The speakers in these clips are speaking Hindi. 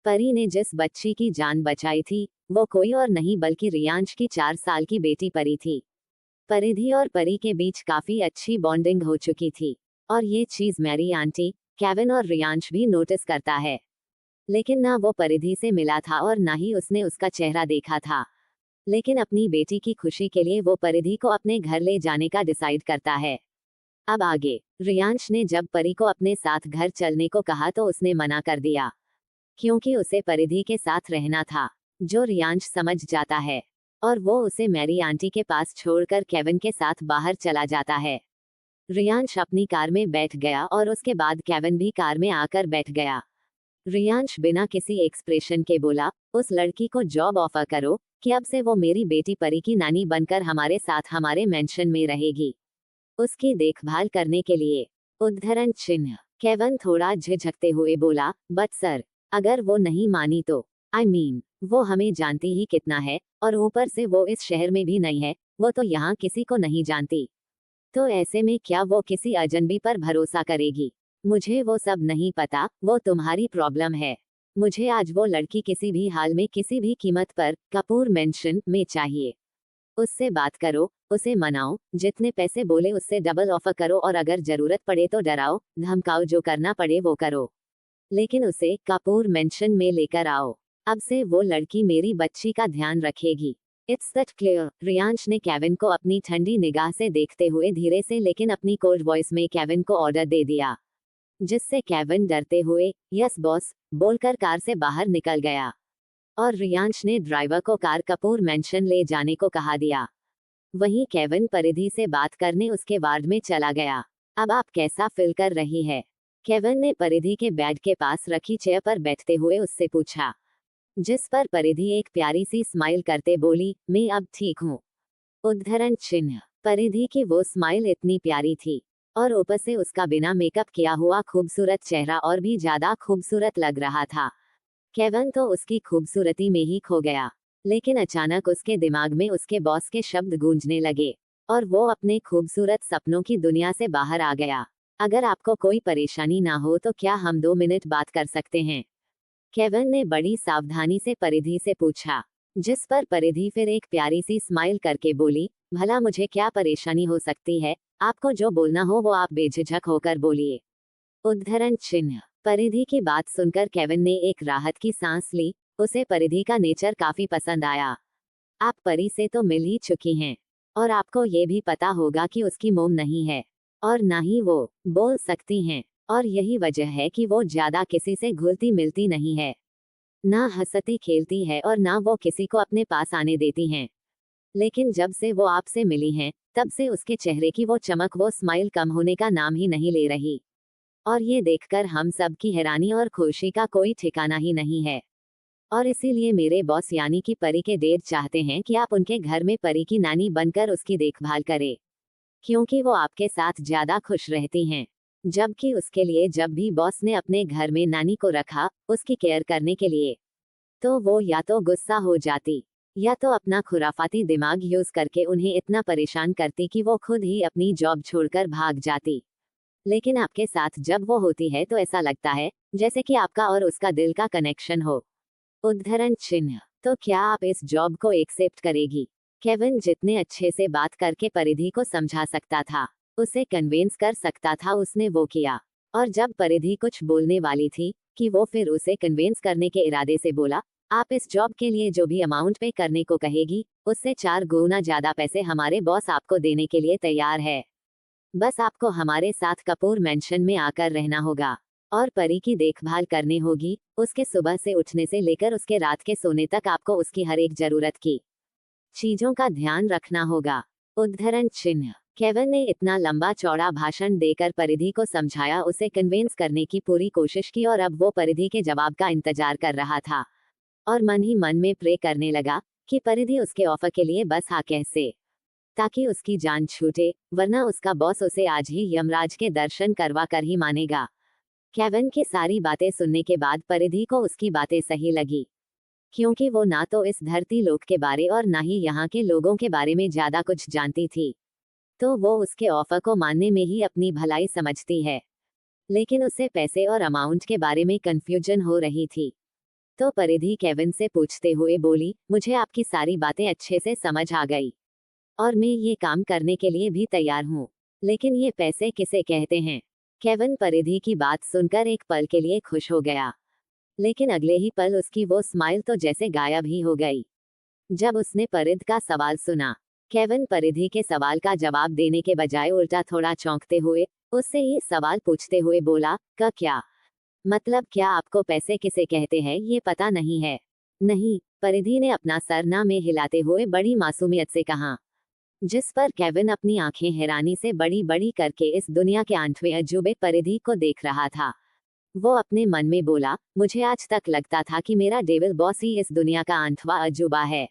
परी ने जिस बच्ची की जान बचाई थी वो कोई और नहीं बल्कि रियांश की 4 साल की बेटी परी थी। परिधि और परी के बीच काफी अच्छी बॉन्डिंग हो चुकी थी और ये चीज मैरी आंटी, केविन और रियांश भी नोटिस करता है। लेकिन ना वो परिधि से मिला था और ना ही उसने उसका चेहरा देखा था। लेकिन अपनी बेटी की खुशी के लिए वो परिधि को अपने घर ले जाने का डिसाइड करता है। अब आगे, रियांश ने जब परी को अपने साथ घर चलने को कहा तो उसने मना कर दिया, क्योंकि उसे परिधि के साथ रहना था, जो रियांश समझ जाता है। और वो उसे मैरी आंटी के पास छोड़कर केविन के साथ बाहर चला जाता है। रियांश अपनी कार में बैठ गया और उसके बाद केविन भी कार में आकर बैठ गया। रियांश बिना किसी एक्सप्रेशन के बोला, उस लड़की को जॉब ऑफर करो कि अब से वो मेरी बेटी परी की नानी बनकर हमारे साथ हमारे मेंशन में रहेगी, उसकी देखभाल करने के लिए। उद्धरण चिन्ह। केविन थोड़ा झिझकते हुए बोला, बट सर, अगर वो नहीं मानी तो? आई मीन, वो हमें जानती ही कितना है, और ऊपर से वो इस शहर में भी नहीं है, वो तो यहाँ किसी को नहीं जानती। तो ऐसे में क्या वो किसी अजनबी पर भरोसा करेगी? मुझे वो सब नहीं पता, वो तुम्हारी प्रॉब्लम है। मुझे आज वो लड़की किसी भी हाल में किसी भी कीमत पर कपूर मेंशन में चाहिए। उससे बात करो, उसे मनाओ, जितने पैसे बोले उससे डबल ऑफर करो और अगर जरूरत पड़े तो डराओ धमकाओ, जो करना पड़े वो करो, लेकिन उसे कपूर मेंशन में लेकर आओ। अब से वो लड़की मेरी बच्ची का ध्यान रखेगी। It's that clear. रियांश ने केविन को अपनी ठंडी निगाह से देखते हुए धीरे से लेकिन अपनी कोल्ड वॉइस में केविन को ऑर्डर दे दिया, जिससे केविन डरते हुए यस बॉस बोलकर कार से बाहर निकल गया। और रियांश ने ड्राइवर को कार कपूर मेंशन ले जाने को कहा दिया। वहीं केविन परिधि से बात करने उसके वार्ड में चला गया। अब आप कैसा फील कर रही है? केविन ने परिधि के बेड के पास रखी चेयर पर बैठते हुए उससे पूछा, जिस पर परिधि एक प्यारी सी स्माइल करते बोली, मैं अब ठीक हूँ। उद्धरण चिन्ह। परिधि की वो स्माइल इतनी प्यारी थी और ऊपर से उसका बिना मेकअप किया हुआ खूबसूरत चेहरा और भी ज्यादा खूबसूरत लग रहा था। केविन तो उसकी खूबसूरती में ही खो गया। लेकिन अचानक उसके दिमाग में उसके बॉस के शब्द गूंजने लगे और वो अपने खूबसूरत सपनों की दुनिया से बाहर आ गया। अगर आपको कोई परेशानी ना हो तो क्या हम 2 मिनट बात कर सकते हैं? केविन ने बड़ी सावधानी से परिधि से पूछा, जिस पर परिधि फिर एक प्यारी सी स्माइल करके बोली, भला मुझे क्या परेशानी हो सकती है? आपको जो बोलना हो वो आप बेझिझक होकर बोलिए। उद्धरण चिन्ह। परिधि की बात सुनकर केविन ने एक राहत की सांस ली। उसे परिधि का नेचर काफी पसंद आया। आप परी से तो मिल ही चुकी हैं और आपको ये भी पता होगा कि उसकी मोम नहीं है और ना ही वो बोल सकती हैं, और यही वजह है कि वो ज्यादा किसी से घुलती मिलती नहीं है, ना हंसती खेलती है और ना वो किसी को अपने पास आने देती हैं। लेकिन जब से वो आपसे मिली हैं, तब से उसके चेहरे की वो चमक, वो स्माइल कम होने का नाम ही नहीं ले रही। और ये देखकर हम सब की हैरानी और खुशी का कोई ठिकाना ही नहीं है। और इसीलिए मेरे बॉस यानी कि परी के डैड चाहते हैं कि आप उनके घर में परी की नानी बनकर उसकी देखभाल करें, क्योंकि वो आपके साथ ज्यादा खुश रहती हैं। जबकि उसके लिए जब भी बॉस ने अपने घर में नानी को रखा उसकी केयर करने के लिए, तो वो या तो गुस्सा हो जाती या तो अपना खुराफाती दिमाग यूज करके उन्हें इतना परेशान करती कि वो खुद ही अपनी जॉब छोड़कर भाग जाती। लेकिन आपके साथ जब वो होती है तो ऐसा लगता है जैसे कि आपका और उसका दिल का कनेक्शन हो। उद्धरण चिन्ह। तो क्या आप इस जॉब को एक्सेप्ट करेगी? केविन जितने अच्छे से बात करके परिधि को समझा सकता था, उसे कन्विंस कर सकता था, उसने वो किया। और जब परिधि कुछ बोलने वाली थी कि वो फिर उसे कन्विंस करने के इरादे से बोला, आप इस जॉब के लिए जो भी अमाउंट पे करने को कहेगी उससे 4 गुना ज्यादा पैसे हमारे बॉस आपको देने के लिए तैयार है। बस आपको हमारे साथ कपूर मेंशन में आकर रहना होगा और परी की देखभाल करनी होगी। उसके सुबह से उठने से लेकर उसके रात के सोने तक आपको उसकी हर एक जरूरत की चीजों का ध्यान रखना होगा। उद्धरण चिन्ह। केविन ने इतना लंबा चौड़ा भाषण देकर परिधि को समझाया, उसे कन्विंस करने की पूरी कोशिश की और अब वो परिधि के जवाब का इंतजार कर रहा था और मन ही मन में प्रे करने लगा कि परिधि उसके ऑफर के लिए बस हाँ कह से, ताकि उसकी जान छूटे, वरना उसका बॉस उसे आज ही यमराज के दर्शन करवा कर ही मानेगा। केविन की सारी बातें सुनने के बाद परिधि को उसकी बातें सही लगी, क्योंकि वो ना तो इस धरती लोक के बारे और ना ही यहाँ के लोगों के बारे में ज्यादा कुछ जानती थी। तो वो उसके ऑफर को मानने में ही अपनी भलाई समझती है, लेकिन उसे पैसे और अमाउंट के बारे में कंफ्यूजन हो रही थी। तो परिधि केविन से पूछते हुए बोली, मुझे आपकी सारी बातें अच्छे से समझ आ गई और मैं ये काम करने के लिए भी तैयार हूँ, लेकिन ये पैसे किसे कहते हैं? केविन परिधि की बात सुनकर एक पल के लिए खुश हो गया, लेकिन अगले ही पल उसकी वो स्माइल तो जैसे गायब ही हो गई। जब उसने परिध का सवाल सुना, केविन परिधि के सवाल का जवाब देने के बजाय उल्टा थोड़ा चौंकते हुए उससे ये सवाल पूछते हुए बोला, क्या मतलब क्या आपको पैसे किसे कहते हैं ये पता नहीं है? नहीं, परिधि ने अपना सर ना में हिलाते हुए बड़ी मासूमियत से कहा, जिस पर केविन अपनी आंखें हैरानी से बड़ी बड़ी करके इस दुनिया के 8वें अजूबे परिधि को देख रहा था। वो अपने मन में बोला, मुझे आज तक लगता था कि मेरा डेविल बॉस ही इस दुनिया का 8वां अजूबा है,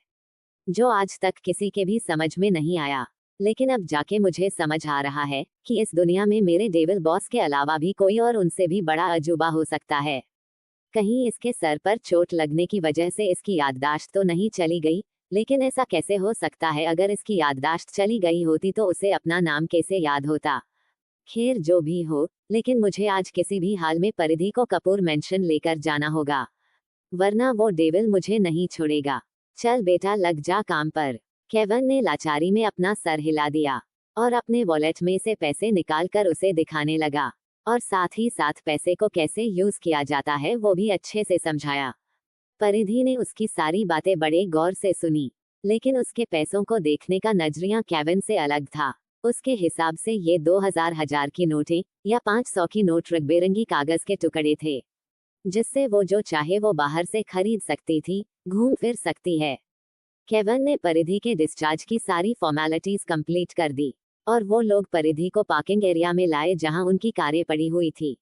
जो आज तक किसी के भी समझ में नहीं आया। लेकिन अब जाके मुझे समझ आ रहा है कि इस दुनिया में मेरे डेविल बॉस के अलावा भी कोई और उनसे भी बड़ा अजूबा हो सकता है। कहीं इसके सर पर चोट लगने की वजह से इसकी याददाश्त तो नहीं चली गई, लेकिन ऐसा कैसे हो सकता है? अगर इसकी याददाश्त चली गई होती तो उसे अपना नाम कैसे याद होता? खैर जो भी हो, लेकिन मुझे आज किसी भी हाल में परिधि को कपूर मेंशन लेकर जाना होगा, वरना वो डेविल मुझे नहीं छोड़ेगा। चल बेटा लग जा काम पर। केविन ने लाचारी में अपना सर हिला दिया और अपने वॉलेट में से पैसे निकालकर उसे दिखाने लगा, और साथ ही साथ पैसे को कैसे यूज किया जाता है वो भी अच्छे से समझाया। परिधि ने उसकी सारी बातें बड़े गौर से सुनी, लेकिन उसके पैसों को देखने का नजरिया केविन से अलग था। उसके हिसाब से ये 2000 की नोटें या 500 की नोट रंग-बिरंगी कागज के टुकड़े थे, जिससे वो जो चाहे वो बाहर से खरीद सकती थी, घूम फिर सकती है। केविन ने परिधि के डिस्चार्ज की सारी फॉर्मेलिटीज कंप्लीट कर दी और वो लोग परिधि को पार्किंग एरिया में लाए जहां उनकी कारें पड़ी हुई थी।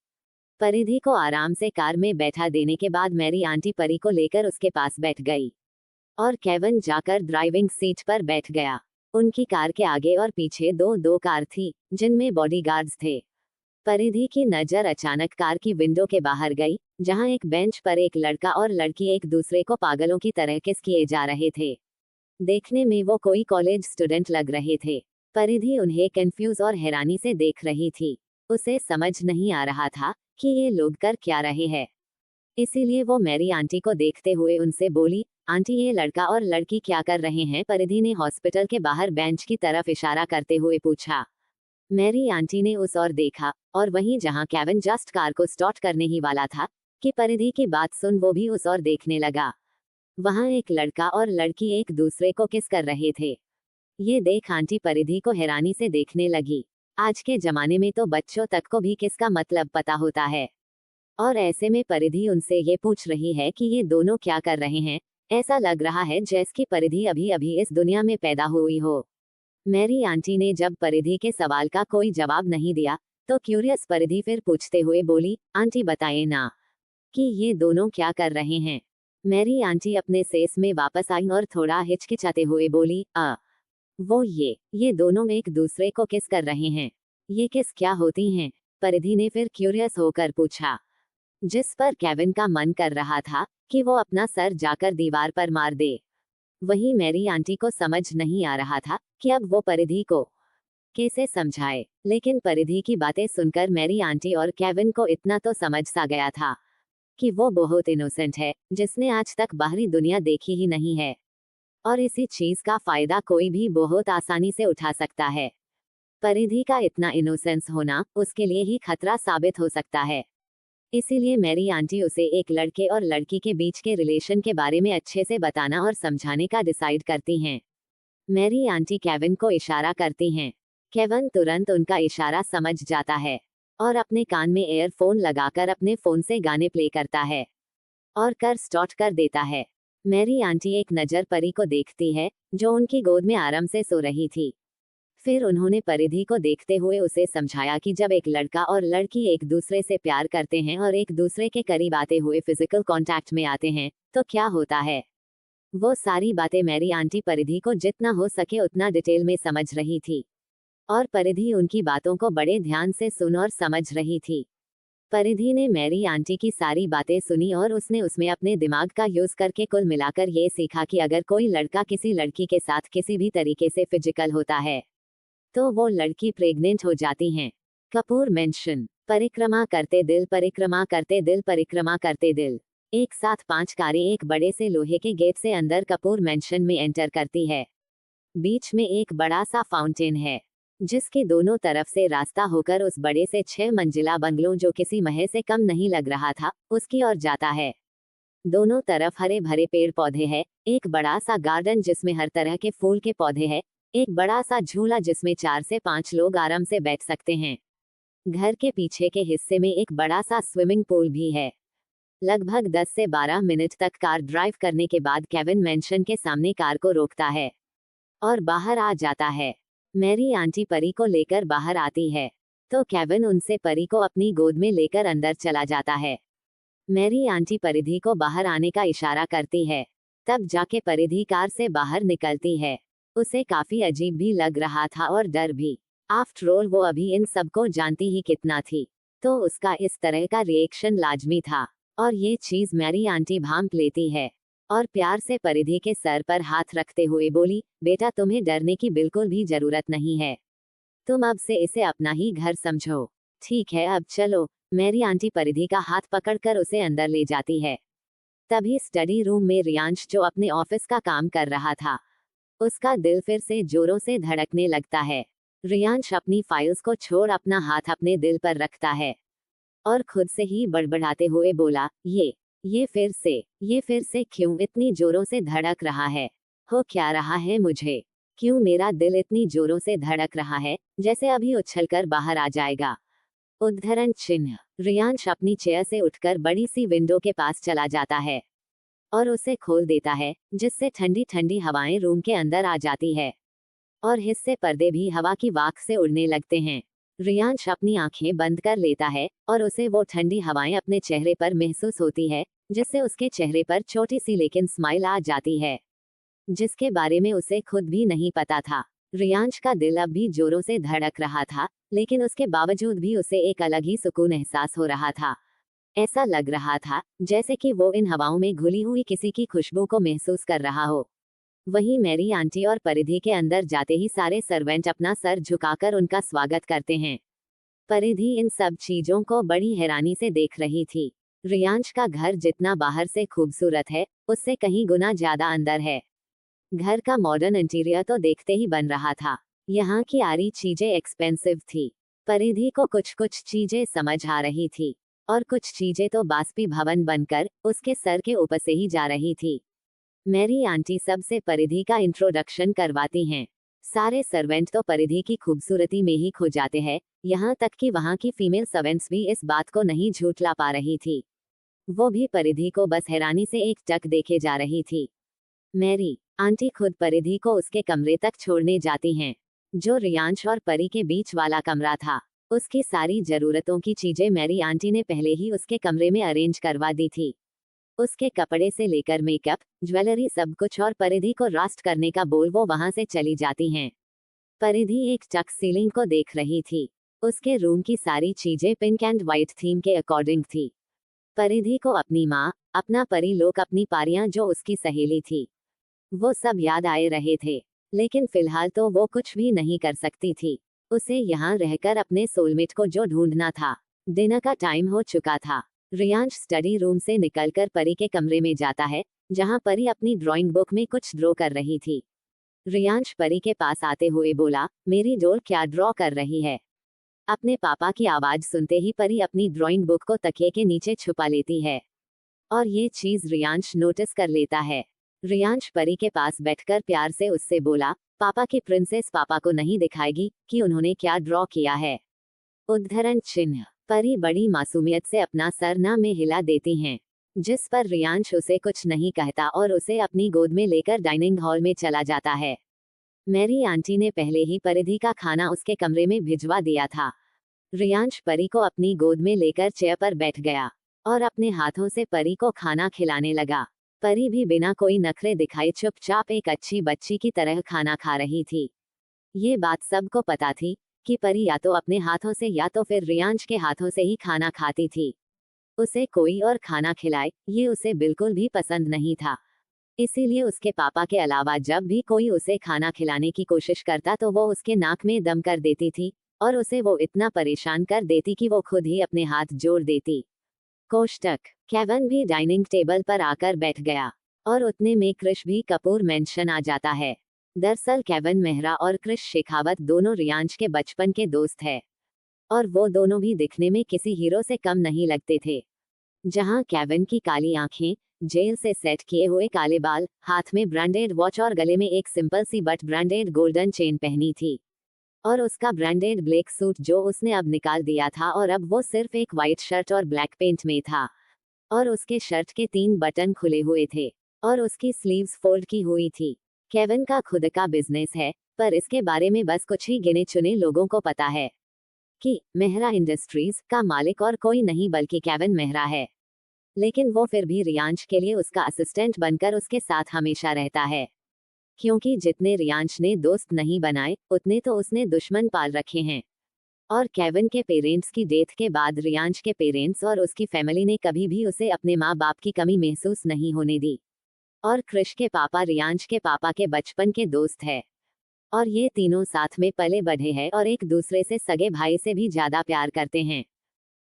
परिधि को आराम से कार में बैठा देने के बाद मेरी आंटी परी को लेकर उसके पास बैठ गई और केविन जाकर ड्राइविंग सीट पर बैठ गया। उनकी कार के आगे और पीछे दो दो कार थी, जिनमें बॉडीगार्ड्स थे। परिधि की नजर अचानक कार की विंडो के बाहर गई, जहां एक बेंच पर एक लड़का और लड़की एक दूसरे को पागलों की तरह किस किए जा रहे थे। देखने में वो कोई कॉलेज स्टूडेंट लग रहे थे। परिधि उन्हें कंफ्यूज और हैरानी से देख रही थी। उसे समझ नहीं आ रहा था कि ये लोग कर क्या रहे हैं। इसीलिए वो मेरी आंटी को देखते हुए उनसे बोली, आंटी ये लड़का और लड़की क्या कर रहे हैं? परिधि ने हॉस्पिटल के बाहर बेंच की तरफ इशारा करते हुए पूछा। मेरी आंटी ने उस ओर देखा और वहीं जहां केविन जस्ट कार को स्टार्ट करने ही वाला था कि परिधि की बात सुन वो भी उस ओर देखने लगा। वहां एक लड़का और लड़की एक दूसरे को किस कर रहे थे। ये देख आंटी परिधि को हैरानी से देखने लगी। आज के जमाने में तो बच्चों तक को भी किसका मतलब पता होता है, और ऐसे में परिधि उनसे ये पूछ रही है कि ये दोनों क्या कर रहे हैं। ऐसा लग रहा है जैसे कि परिधि अभी अभी इस दुनिया में पैदा हुई हो। मेरी आंटी ने जब परिधि के सवाल का कोई जवाब नहीं दिया तो क्यूरियस परिधि फिर पूछते हुए बोली, आंटी बताइए ना कि ये दोनों क्या कर रहे हैं। मेरी आंटी अपने सेस में वापस आई और थोड़ा हिचकिचाते हुए बोली, वो ये दोनों एक दूसरे को किस कर रहे हैं। ये किस क्या होती हैं? परिधि ने फिर क्यूरियस होकर पूछा, जिस पर केविन का मन कर रहा था कि वो अपना सर जाकर दीवार पर मार दे। वहीं मेरी आंटी को समझ नहीं आ रहा था कि अब वो परिधि को कैसे समझाए, लेकिन परिधि की बातें सुनकर मेरी आंटी और केविन को इतना तो समझ सा गया था कि वो बहुत इनोसेंट है, जिसने आज तक बाहरी दुनिया देखी ही नहीं है, और इसी चीज का फायदा कोई भी बहुत आसानी से उठा सकता है। परिधि का इतना इनोसेंस होना उसके लिए ही खतरा साबित हो सकता है। इसीलिए मेरी आंटी उसे एक लड़के और लड़की के बीच के रिलेशन के बारे में अच्छे से बताना और समझाने का डिसाइड करती हैं। मेरी आंटी केविन को इशारा करती हैं। केविन तुरंत उनका इशारा समझ जाता है और अपने कान में एयरफोन लगाकर अपने फोन से गाने प्ले करता है और कर स्टार्ट कर देता है। मेरी आंटी एक नज़र परी को देखती है, जो उनकी गोद में आराम से सो रही थी। फिर उन्होंने परिधि को देखते हुए उसे समझाया कि जब एक लड़का और लड़की एक दूसरे से प्यार करते हैं और एक दूसरे के करीब आते हुए फिजिकल कांटेक्ट में आते हैं तो क्या होता है। वो सारी बातें मेरी आंटी परिधि को जितना हो सके उतना डिटेल में समझ रही थी, और परिधि उनकी बातों को बड़े ध्यान से सुन और समझ रही थी। परिधि ने मेरी आंटी की सारी बातें सुनी और उसने उसमें अपने दिमाग का यूज करके कुल मिलाकर ये सीखा कि अगर कोई लड़का किसी लड़की के साथ किसी भी तरीके से फिजिकल होता है तो वो लड़की प्रेग्नेंट हो जाती हैं। कपूर मेंशन, परिक्रमा करते दिल, परिक्रमा करते दिल, परिक्रमा करते दिल। एक साथ 5 कारें एक बड़े से लोहे के गेट से अंदर कपूर मैंशन में एंटर करती है। बीच में एक बड़ा सा फाउंटेन है, जिसके दोनों तरफ से रास्ता होकर उस बड़े से 6 मंजिला बंगलों जो किसी महल से कम नहीं लग रहा था, उसकी ओर जाता है। दोनों तरफ हरे भरे पेड़ पौधे हैं, एक बड़ा सा गार्डन जिसमें हर तरह के फूल के पौधे हैं, एक बड़ा सा झूला जिसमें 4 से 5 लोग आराम से बैठ सकते हैं। घर के पीछे के हिस्से में एक बड़ा सा स्विमिंग पूल भी है। लगभग 10 से 12 मिनट तक कार ड्राइव करने के बाद केविन मैंशन के सामने कार को रोकता है और बाहर आ जाता है। मैरी आंटी परी को लेकर बाहर आती है, तो केविन उनसे परी को अपनी गोद में लेकर अंदर चला जाता है। मैरी आंटी परिधि को बाहर आने का इशारा करती है, तब जाके परिधि कार से बाहर निकलती है। उसे काफी अजीब भी लग रहा था और डर भी। आफ्टर ऑल वो अभी इन सबको जानती ही कितना थी, तो उसका इस तरह का रिएक्शन लाजमी था। और ये चीज मैरी आंटी भांप लेती है और प्यार से परिधि के सर पर हाथ रखते हुए बोली, बेटा तुम्हें डरने की बिल्कुल भी जरूरत नहीं है, तुम अब से इसे अपना ही घर समझो। ठीक है अब चलो। मैरी आंटी परिधि का हाथ पकड़कर उसे अंदर ले जाती है। तभी स्टडी रूम में रियांश जो अपने ऑफिस का काम कर रहा था, उसका दिल फिर से जोरों से धड़कने लगता है। रियांश अपनी फाइल्स को छोड़ अपना हाथ अपने दिल पर रखता है और खुद से ही बड़बड़ाते हुए बोला, ये फिर से क्यों इतनी जोरों से धड़क रहा है? हो क्या रहा है मुझे? क्यों मेरा दिल इतनी जोरों से धड़क रहा है, जैसे अभी उछलकर बाहर आ जाएगा? उद्धरण चिन्ह। रियांश अपनी चेयर से उठकर बड़ी सी विंडो के पास चला जाता है और उसे खोल देता है, जिससे ठंडी ठंडी हवाएं रूम के अंदर आ जाती है और हिस्से पर्दे भी हवा की वाक से उड़ने लगते हैं। रियांश अपनी आंखें बंद कर लेता है और उसे वो ठंडी हवाएं अपने चेहरे पर महसूस होती है, जिससे उसके चेहरे पर छोटी सी लेकिन स्माइल आ जाती है, जिसके बारे में उसे खुद भी नहीं पता था। रियांश का दिल अब भी जोरों से धड़क रहा था, लेकिन उसके बावजूद भी उसे एक अलग ही सुकून एहसास हो रहा था। ऐसा लग रहा था जैसे कि वो इन हवाओं में घुली हुई किसी की खुशबू को महसूस कर रहा हो। वहीं मैरी आंटी और परिधि के अंदर जाते ही सारे सर्वेंट अपना सर झुकाकर उनका स्वागत करते हैं। परिधि इन सब चीजों को बड़ी हैरानी से देख रही थी। रियांश का घर जितना बाहर से खूबसूरत है, उससे कहीं गुना ज्यादा अंदर है। घर का मॉडर्न इंटीरियर तो देखते ही बन रहा था। यहाँ की आरी चीजें एक्सपेंसिव थी। परिधि को कुछ कुछ चीजें समझ आ रही थी और कुछ चीजें तो बाष्पीभवन बनकर उसके सर के ऊपर से ही जा रही थी। मैरी आंटी सबसे परिधि का इंट्रोडक्शन करवाती हैं। सारे सर्वेंट तो परिधि की खूबसूरती में ही खो जाते हैं, यहाँ तक कि वहाँ की फीमेल सर्वेंट्स भी इस बात को नहीं झूठला पा रही थी। वो भी परिधि को बस हैरानी से एक टक देखे जा रही थी। मैरी आंटी खुद परिधि को उसके कमरे तक छोड़ने जाती हैं, जो रियांश और परी के बीच वाला कमरा था। उसकी सारी जरूरतों की चीजें मैरी आंटी ने पहले ही उसके कमरे में अरेंज करवा दी थी। उसके कपड़े से लेकर मेकअप, ज्वेलरी सब कुछ, और परिधि को रास्ट करने का बोल वो वहां से चली जाती हैं। परिधि एक टक सीलिंग को देख रही थी। उसके रूम की सारी चीजें पिंक एंड व्हाइट थीम के अकॉर्डिंग थी। परिधि को अपनी माँ, अपना परी लोग, अपनी पारियां जो उसकी सहेली थी, वो सब याद आए रहे थे। लेकिन फिलहाल तो वो कुछ भी नहीं कर सकती थी। उसे यहाँ रहकर अपने सोलमेट को जो ढूंढना था। डिनर का टाइम हो चुका था। रियांश स्टडी रूम से निकलकर परी के कमरे में जाता है, जहाँ परी अपनी ड्राइंग बुक में कुछ ड्रॉ कर रही थी। रियांश परी के पास आते हुए बोला, मेरी डोल क्या ड्रॉ कर रही है? अपने पापा की आवाज सुनते ही परी अपनी ड्राइंग बुक को तकिए के नीचे छुपा लेती है और ये चीज रियांश नोटिस कर लेता है। रियांश परी के पास बैठकर प्यार से उससे बोला, पापा की प्रिंसेस पापा को नहीं दिखाएगी कि उन्होंने क्या ड्रॉ किया है? उद्धरण चिन्ह। परी बड़ी मासूमियत से अपना सर ना में हिला देती हैं, जिस पर रियांश उसे कुछ नहीं कहता और उसे अपनी गोद में लेकर डाइनिंग हॉल में चला जाता है। मैरी आंटी ने पहले ही परिधि का खाना उसके कमरे में भिजवा दिया था। रियांश परी को अपनी गोद में लेकर चेयर पर बैठ गया और अपने हाथों से परी को खाना खिलाने लगा। परी भी बिना कोई नखरे दिखाए चुपचाप एक अच्छी बच्ची की तरह खाना खा रही थी। ये बात सबको पता थी कि परी या तो अपने हाथों से या तो फिर रियांश के हाथों से ही खाना खाती थी। उसे कोई और खाना खिलाए, ये उसे बिल्कुल भी पसंद नहीं था। इसीलिए उसके पापा के अलावा जब भी कोई उसे खाना खिलाने की कोशिश करता तो वो उसके नाक में दम कर देती थी और उसे वो इतना परेशान कर देती कि वो खुद ही अपने हाथ जोड़ देती। कोष्टक केविन भी डाइनिंग टेबल पर आकर बैठ गया और उतने में क्रिश भी कपूर मेंशन आ जाता है। दरअसल केविन मेहरा और क्रिश शेखावत दोनों रियांश के बचपन के दोस्त हैं और वो दोनों भी दिखने में किसी हीरो से कम नहीं लगते थे। जहां केविन की काली आंखें, जेल से सेट किए हुए काले बाल, हाथ में ब्रांडेड वॉच और गले में एक सिंपल सी बट ब्रांडेड गोल्डन चेन पहनी थी, और उसका ब्रांडेड ब्लैक सूट जो उसने अब निकाल दिया था और अब वो सिर्फ एक वाइट शर्ट और ब्लैक पेंट में था, और उसके शर्ट के 3 बटन खुले हुए थे और उसकी स्लीव्स फोल्ड की हुई थी। केविन का खुद का बिजनेस है, पर इसके बारे में बस कुछ ही गिने चुने लोगों को पता है कि मेहरा इंडस्ट्रीज का मालिक और कोई नहीं बल्कि केविन मेहरा है। लेकिन वो फिर भी रियांश के लिए उसका असिस्टेंट बनकर उसके साथ हमेशा रहता है, क्योंकि जितने रियांश ने दोस्त नहीं बनाए उतने तो उसने दुश्मन पाल रखे हैं। और केविन के पेरेंट्स की डेथ के बाद रियांश के पेरेंट्स और उसकी फैमिली ने कभी भी उसे अपने माँ बाप की कमी महसूस नहीं होने दी। और क्रिश के पापा रियांश के पापा के बचपन के दोस्त है और ये तीनों साथ में पले बढ़े हैं और एक दूसरे से सगे भाई से भी ज्यादा प्यार करते हैं।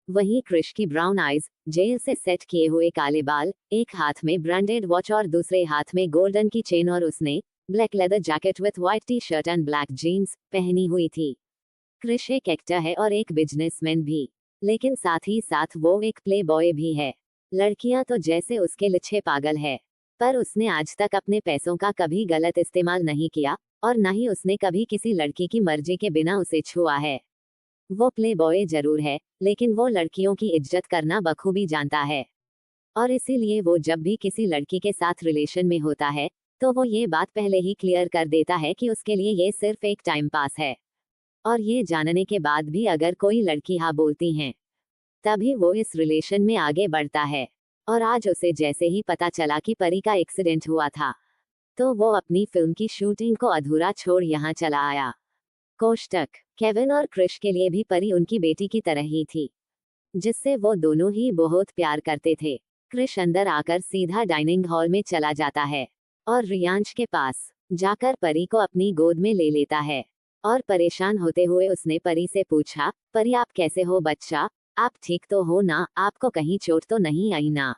वहीं क्रिश की ब्राउन आइज, जेल से सेट किए हुए काले बाल, एक हाथ में ब्रांडेड वॉच और दूसरे हाथ में गोल्डन की चेन, और उसने black leather jacket with white T shirt and black jeans पहनी हुई थी। क्रिश एक एक्टर है और एक बिजनेसमैन भी, लेकिन साथ ही साथ वो एक प्ले बॉय भी है। लड़कियां तो जैसे उसके लिच्छे पागल है, पर उसने आज तक अपने पैसों का कभी गलत इस्तेमाल नहीं किया और न ही उसने कभी किसी लड़की की मर्जी के बिना उसे छुआ है। वो प्ले बॉय जरूर है, लेकिन वो लड़कियों की इज्जत करना बखूबी जानता है, और इसीलिए वो जब भी किसी लड़की के साथ रिलेशन में होता है तो वो ये बात पहले ही क्लियर कर देता है कि उसके लिए ये सिर्फ एक टाइम पास है। और ये जानने के बाद भी अगर कोई लड़की हाँ बोलती हैं, तभी वो इस रिलेशन में आगे बढ़ता है। और आज उसे जैसे ही पता चला कि परी का एक्सीडेंट हुआ था, तो वो अपनी फिल्म की शूटिंग को अधूरा छोड़ यहाँ चला आया। कोष्टक केविन और क्रिश के लिए भी परी उनकी बेटी की तरह ही थी, जिससे वो दोनों ही बहुत प्यार करते थे। क्रिश अंदर आकर सीधा डाइनिंग हॉल में चला जाता है और रियांश के पास जाकर परी को अपनी गोद में ले लेता है, और परेशान होते हुए उसने परी से पूछा, परी आप कैसे हो बच्चा, आप ठीक तो हो ना, आपको कहीं चोट तो नहीं आई ना?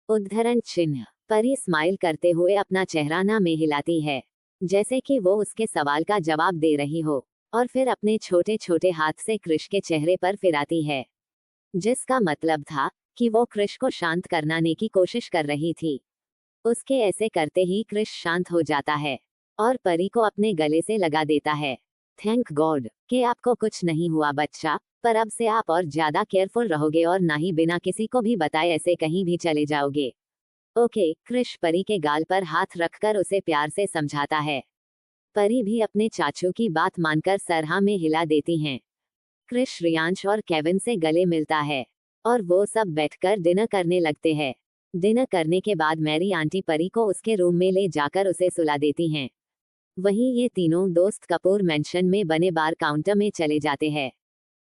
उद्धरण चिन्ह। परी स्माइल करते हुए अपना चेहरा ना में हिलाती है, जैसे कि वो उसके सवाल का जवाब दे रही हो, और फिर अपने छोटे छोटे हाथ से क्रिश के चेहरे पर फिराती है, जिसका मतलब था कि वो क्रिश को शांत करने की कोशिश कर रही थी। उसके ऐसे करते ही क्रिश शांत हो जाता है और परी को अपने गले से लगा देता है। थैंक गॉड कि आपको कुछ नहीं हुआ बच्चा, पर अब से आप और ज्यादा केयरफुल रहोगे और ना ही बिना किसी को भी बताए ऐसे कहीं भी चले जाओगे। ओके, क्रिश परी के गाल पर हाथ रखकर उसे प्यार से समझाता है। परी भी अपने चाचू की बात मानकर सर हाँ में हिला देती हैं। क्रिश रियांश और केविन से गले मिलता है और वो सब बैठकर डिनर करने लगते हैं। डिनर करने के बाद मैरी आंटी परी को उसके रूम में ले जाकर उसे सुला देती हैं। वहीं ये तीनों दोस्त कपूर मेंशन में बने बार काउंटर में चले जाते हैं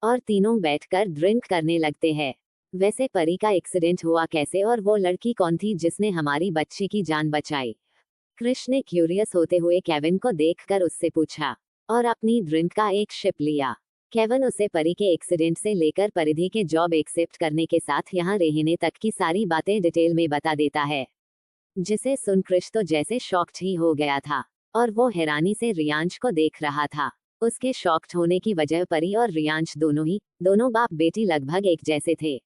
और तीनों बैठकर ड्रिंक करने लगते हैं। वैसे परी का एक्सीडेंट हुआ कैसे और वो लड़की कौन थी जिसने हमारी बच्ची की जान बचाई? क्रिश ने क्यूरियस होते हुए केविन को देखकर उससे पूछा और अपनी ड्रिंक का एक शिप लिया। केविन उसे परी के एक्सीडेंट से लेकर परिधि के जॉब एक्सेप्ट करने के साथ यहाँ रहने तक की सारी बातें डिटेल में बता देता है, जिसे सुन क्रिश तो जैसे शॉक्ड ही हो गया था और वो हैरानी से रियांश को देख रहा था। उसके शॉक्ड होने की वजह परी और रियांश दोनों बाप बेटी लगभग एक जैसे थे।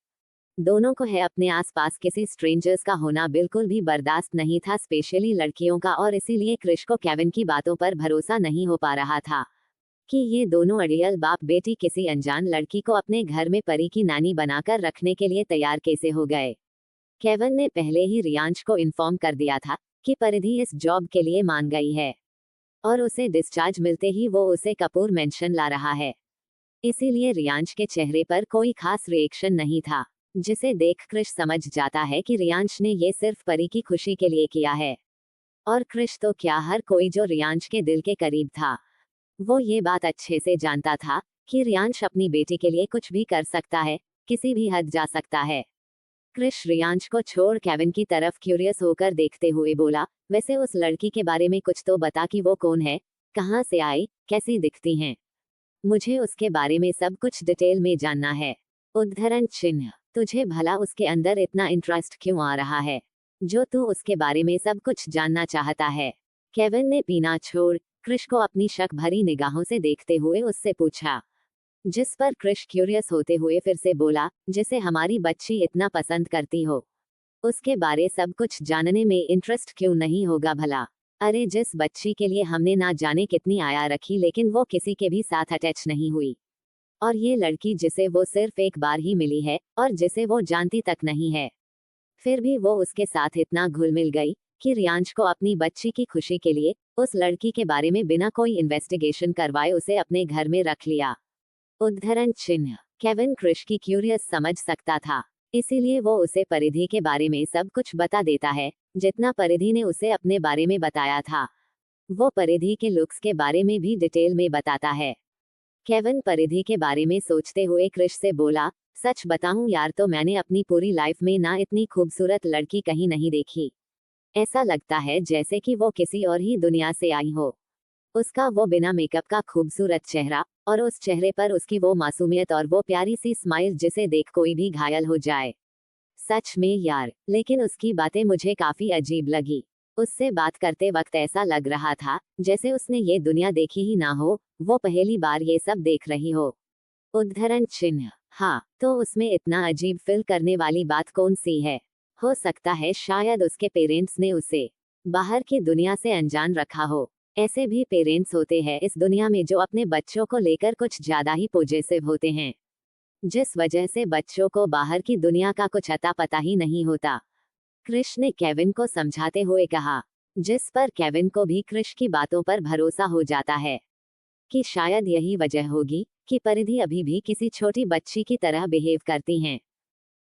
दोनों को है अपने आसपास किसी स्ट्रेंजर्स का होना बिल्कुल भी बर्दाश्त नहीं था, स्पेशली लड़कियों का, और इसीलिए क्रिश को केविन की बातों पर भरोसा नहीं हो पा रहा था कि ये दोनों अड़ियल बाप बेटी किसी अनजान लड़की को अपने घर में परी की नानी बनाकर रखने के लिए तैयार कैसे हो गए। केविन ने पहले ही रियांश को इन्फॉर्म कर दिया था कि परिधि इस जॉब के लिए मान गई है और उसे डिस्चार्ज मिलते ही वो उसे कपूर मेंशन ला रहा है। इसीलिए रियांश के चेहरे पर कोई खास रिएक्शन नहीं था, जिसे देख क्रिश समझ जाता है कि रियांश ने ये सिर्फ परी की खुशी के लिए किया है। और क्रिश तो क्या, हर कोई जो रियांश के दिल के करीब था वो ये बात अच्छे से जानता था कि रियांश अपनी बेटी के लिए कुछ भी कर सकता है, किसी भी हद जा सकता है। क्रिश रियांश को छोड़ केविन की तरफ क्यूरियस होकर देखते हुए बोला, वैसे उस लड़की के बारे में कुछ तो बता कि वो कौन है, कहाँ से आई, कैसी दिखती हैं? मुझे उसके बारे में सब कुछ डिटेल में जानना है। उद्धरण चिन्ह। तुझे भला उसके अंदर इतना इंटरेस्ट क्यों आ रहा है, जो तू उसके बारे में सब कुछ जानना चाहता है? केविन ने पीना छोड़ क्रिश को अपनी शक भरी निगाहों से देखते हुए उससे पूछा। जिस पर क्रिश क्यूरियस होते हुए फिर से बोला, जिसे हमारी बच्ची इतना पसंद करती हो, उसके बारे सब कुछ जानने में इंटरेस्ट क्यों नहीं होगा भला? अरे जिस बच्ची के लिए हमने ना जाने कितनी आया रखी लेकिन वो किसी के भी साथ अटैच नहीं हुई, और ये लड़की जिसे वो सिर्फ एक बार ही मिली है और जिसे वो जानती तक नहीं है, फिर भी वो उसके साथ इतना घुल मिल गई कि रियांश को अपनी बच्ची की खुशी के लिए उस लड़की के बारे में बिना कोई इन्वेस्टिगेशन करवाए उसे अपने घर में रख लिया। उद्धरण चिन्ह। केविन क्रिश की क्यूरियस समझ सकता था, इसीलिए वो उसे परिधि के बारे में सब कुछ बता देता है, जितना परिधि ने उसे अपने बारे में बताया था। वो परिधि के लुक्स के बारे में भी डिटेल में बताता है। केविन परिधि के बारे में सोचते हुए क्रिश से बोला, सच बताऊं यार तो मैंने अपनी पूरी लाइफ में ना इतनी खूबसूरत लड़की कहीं नहीं देखी। ऐसा लगता है जैसे कि वो किसी और ही दुनिया से आई हो। उसका वो बिना मेकअप का खूबसूरत चेहरा, और उस चेहरे पर उसकी वो मासूमियत और वो प्यारी सी स्माइल जिसे देख कोई भी घायल हो जाए। सच में यार, लेकिन उसकी बातें मुझे काफी अजीब लगी। उससे बात करते वक्त ऐसा लग रहा था जैसे उसने ये दुनिया देखी ही ना हो, वो पहली बार ये सब देख रही हो। उद्धरण चिन्ह। हाँ, तो उसमें इतना अजीब फील करने वाली बात कौन सी है? हो सकता है शायद उसके पेरेंट्स ने उसे बाहर की दुनिया से अनजान रखा हो। ऐसे भी पेरेंट्स होते हैं इस दुनिया में जो अपने बच्चों को लेकर कुछ ज्यादा ही पॉजिटिव होते हैं, जिस वजह से बच्चों को बाहर की दुनिया का कुछ अता पता ही नहीं होता। क्रिश ने केविन को समझाते हुए कहा, जिस पर केविन को भी क्रिश की बातों पर भरोसा हो जाता है कि शायद यही वजह होगी कि परिधि अभी भी किसी छोटी बच्ची की तरह बिहेव करती हैं।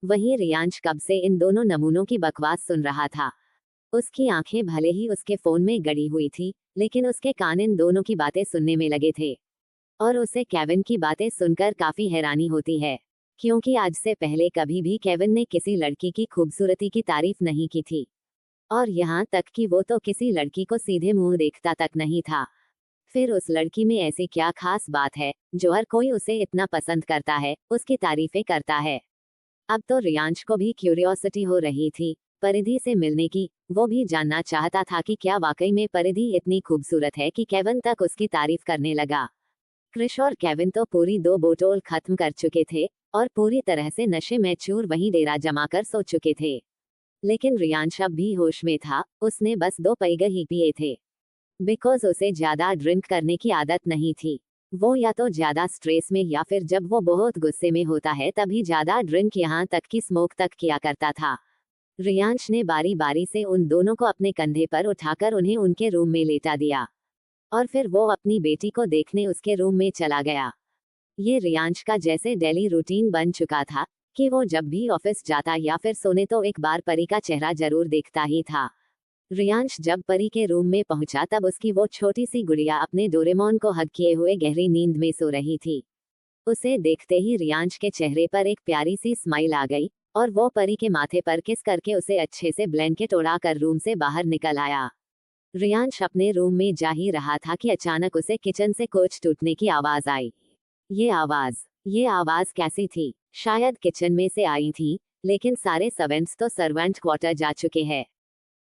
वहीं रियांश कब से इन दोनों नमूनों की बकवास सुन रहा था। उसकी आंखें भले ही उसके फोन में गड़ी हुई थी, लेकिन उसके कान इन दोनों की बातें सुनने में लगे थे। और उसे केविन की बातें सुनकर काफी हैरानी होती है, क्योंकि आज से पहले कभी भी केविन ने किसी लड़की की खूबसूरती की तारीफ नहीं की थी, और यहाँ तक कि वो तो किसी लड़की को सीधे मुंह देखता तक नहीं था। फिर उस लड़की में ऐसी क्या खास बात है जो हर कोई उसे इतना पसंद करता है, उसकी तारीफें करता है? अब तो रियांश को भी क्यूरियोसिटी हो रही थी परिधि से मिलने की। वो भी जानना चाहता था कि क्या वाकई में परिधि इतनी खूबसूरत है कि केविन तक उसकी तारीफ करने लगा। क्रिश और केविन तो पूरी 2 बोतल खत्म कर चुके थे और पूरी तरह से नशे में चूर वहीं डेरा जमा कर सो चुके थे। लेकिन रियांश अब भी होश में था, उसने बस 2 पैग ही पिए थे। बिकॉज उसे ज्यादा ड्रिंक करने की आदत नहीं थी। वो या तो ज्यादा स्ट्रेस में या फिर जब वो बहुत गुस्से में होता है तभी ज्यादा ड्रिंक, यहाँ तक कि स्मोक तक किया करता था। रियांश ने बारी बारी से उन दोनों को अपने कंधे पर उठाकर उन्हें उनके रूम में लेटा दिया, और फिर वो अपनी बेटी को देखने उसके रूम में चला गया। ये रियांश का जैसे डेली रूटीन बन चुका था कि वो जब भी ऑफिस जाता या फिर सोने तो एक बार परी का चेहरा जरूर देखता ही था। रियांश जब परी के रूम में पहुंचा तब उसकी वो छोटी सी गुड़िया अपने डोरेमोन को हग किए हुए गहरी नींद में सो रही थी। उसे देखते ही रियांश के चेहरे पर एक प्यारी सी स्माइल आ गई, और वो परी के माथे पर किस करके उसे अच्छे से ब्लैंकेट उड़ाकर रूम से बाहर निकल आया। रियांश अपने रूम में जा ही रहा था कि अचानक उसे किचन से कुछ टूटने की आवाज आई। ये आवाज कैसी थी? शायद किचन में से आई थी, लेकिन सारे सर्वेंट्स तो सर्वेंट क्वार्टर जा चुके हैं,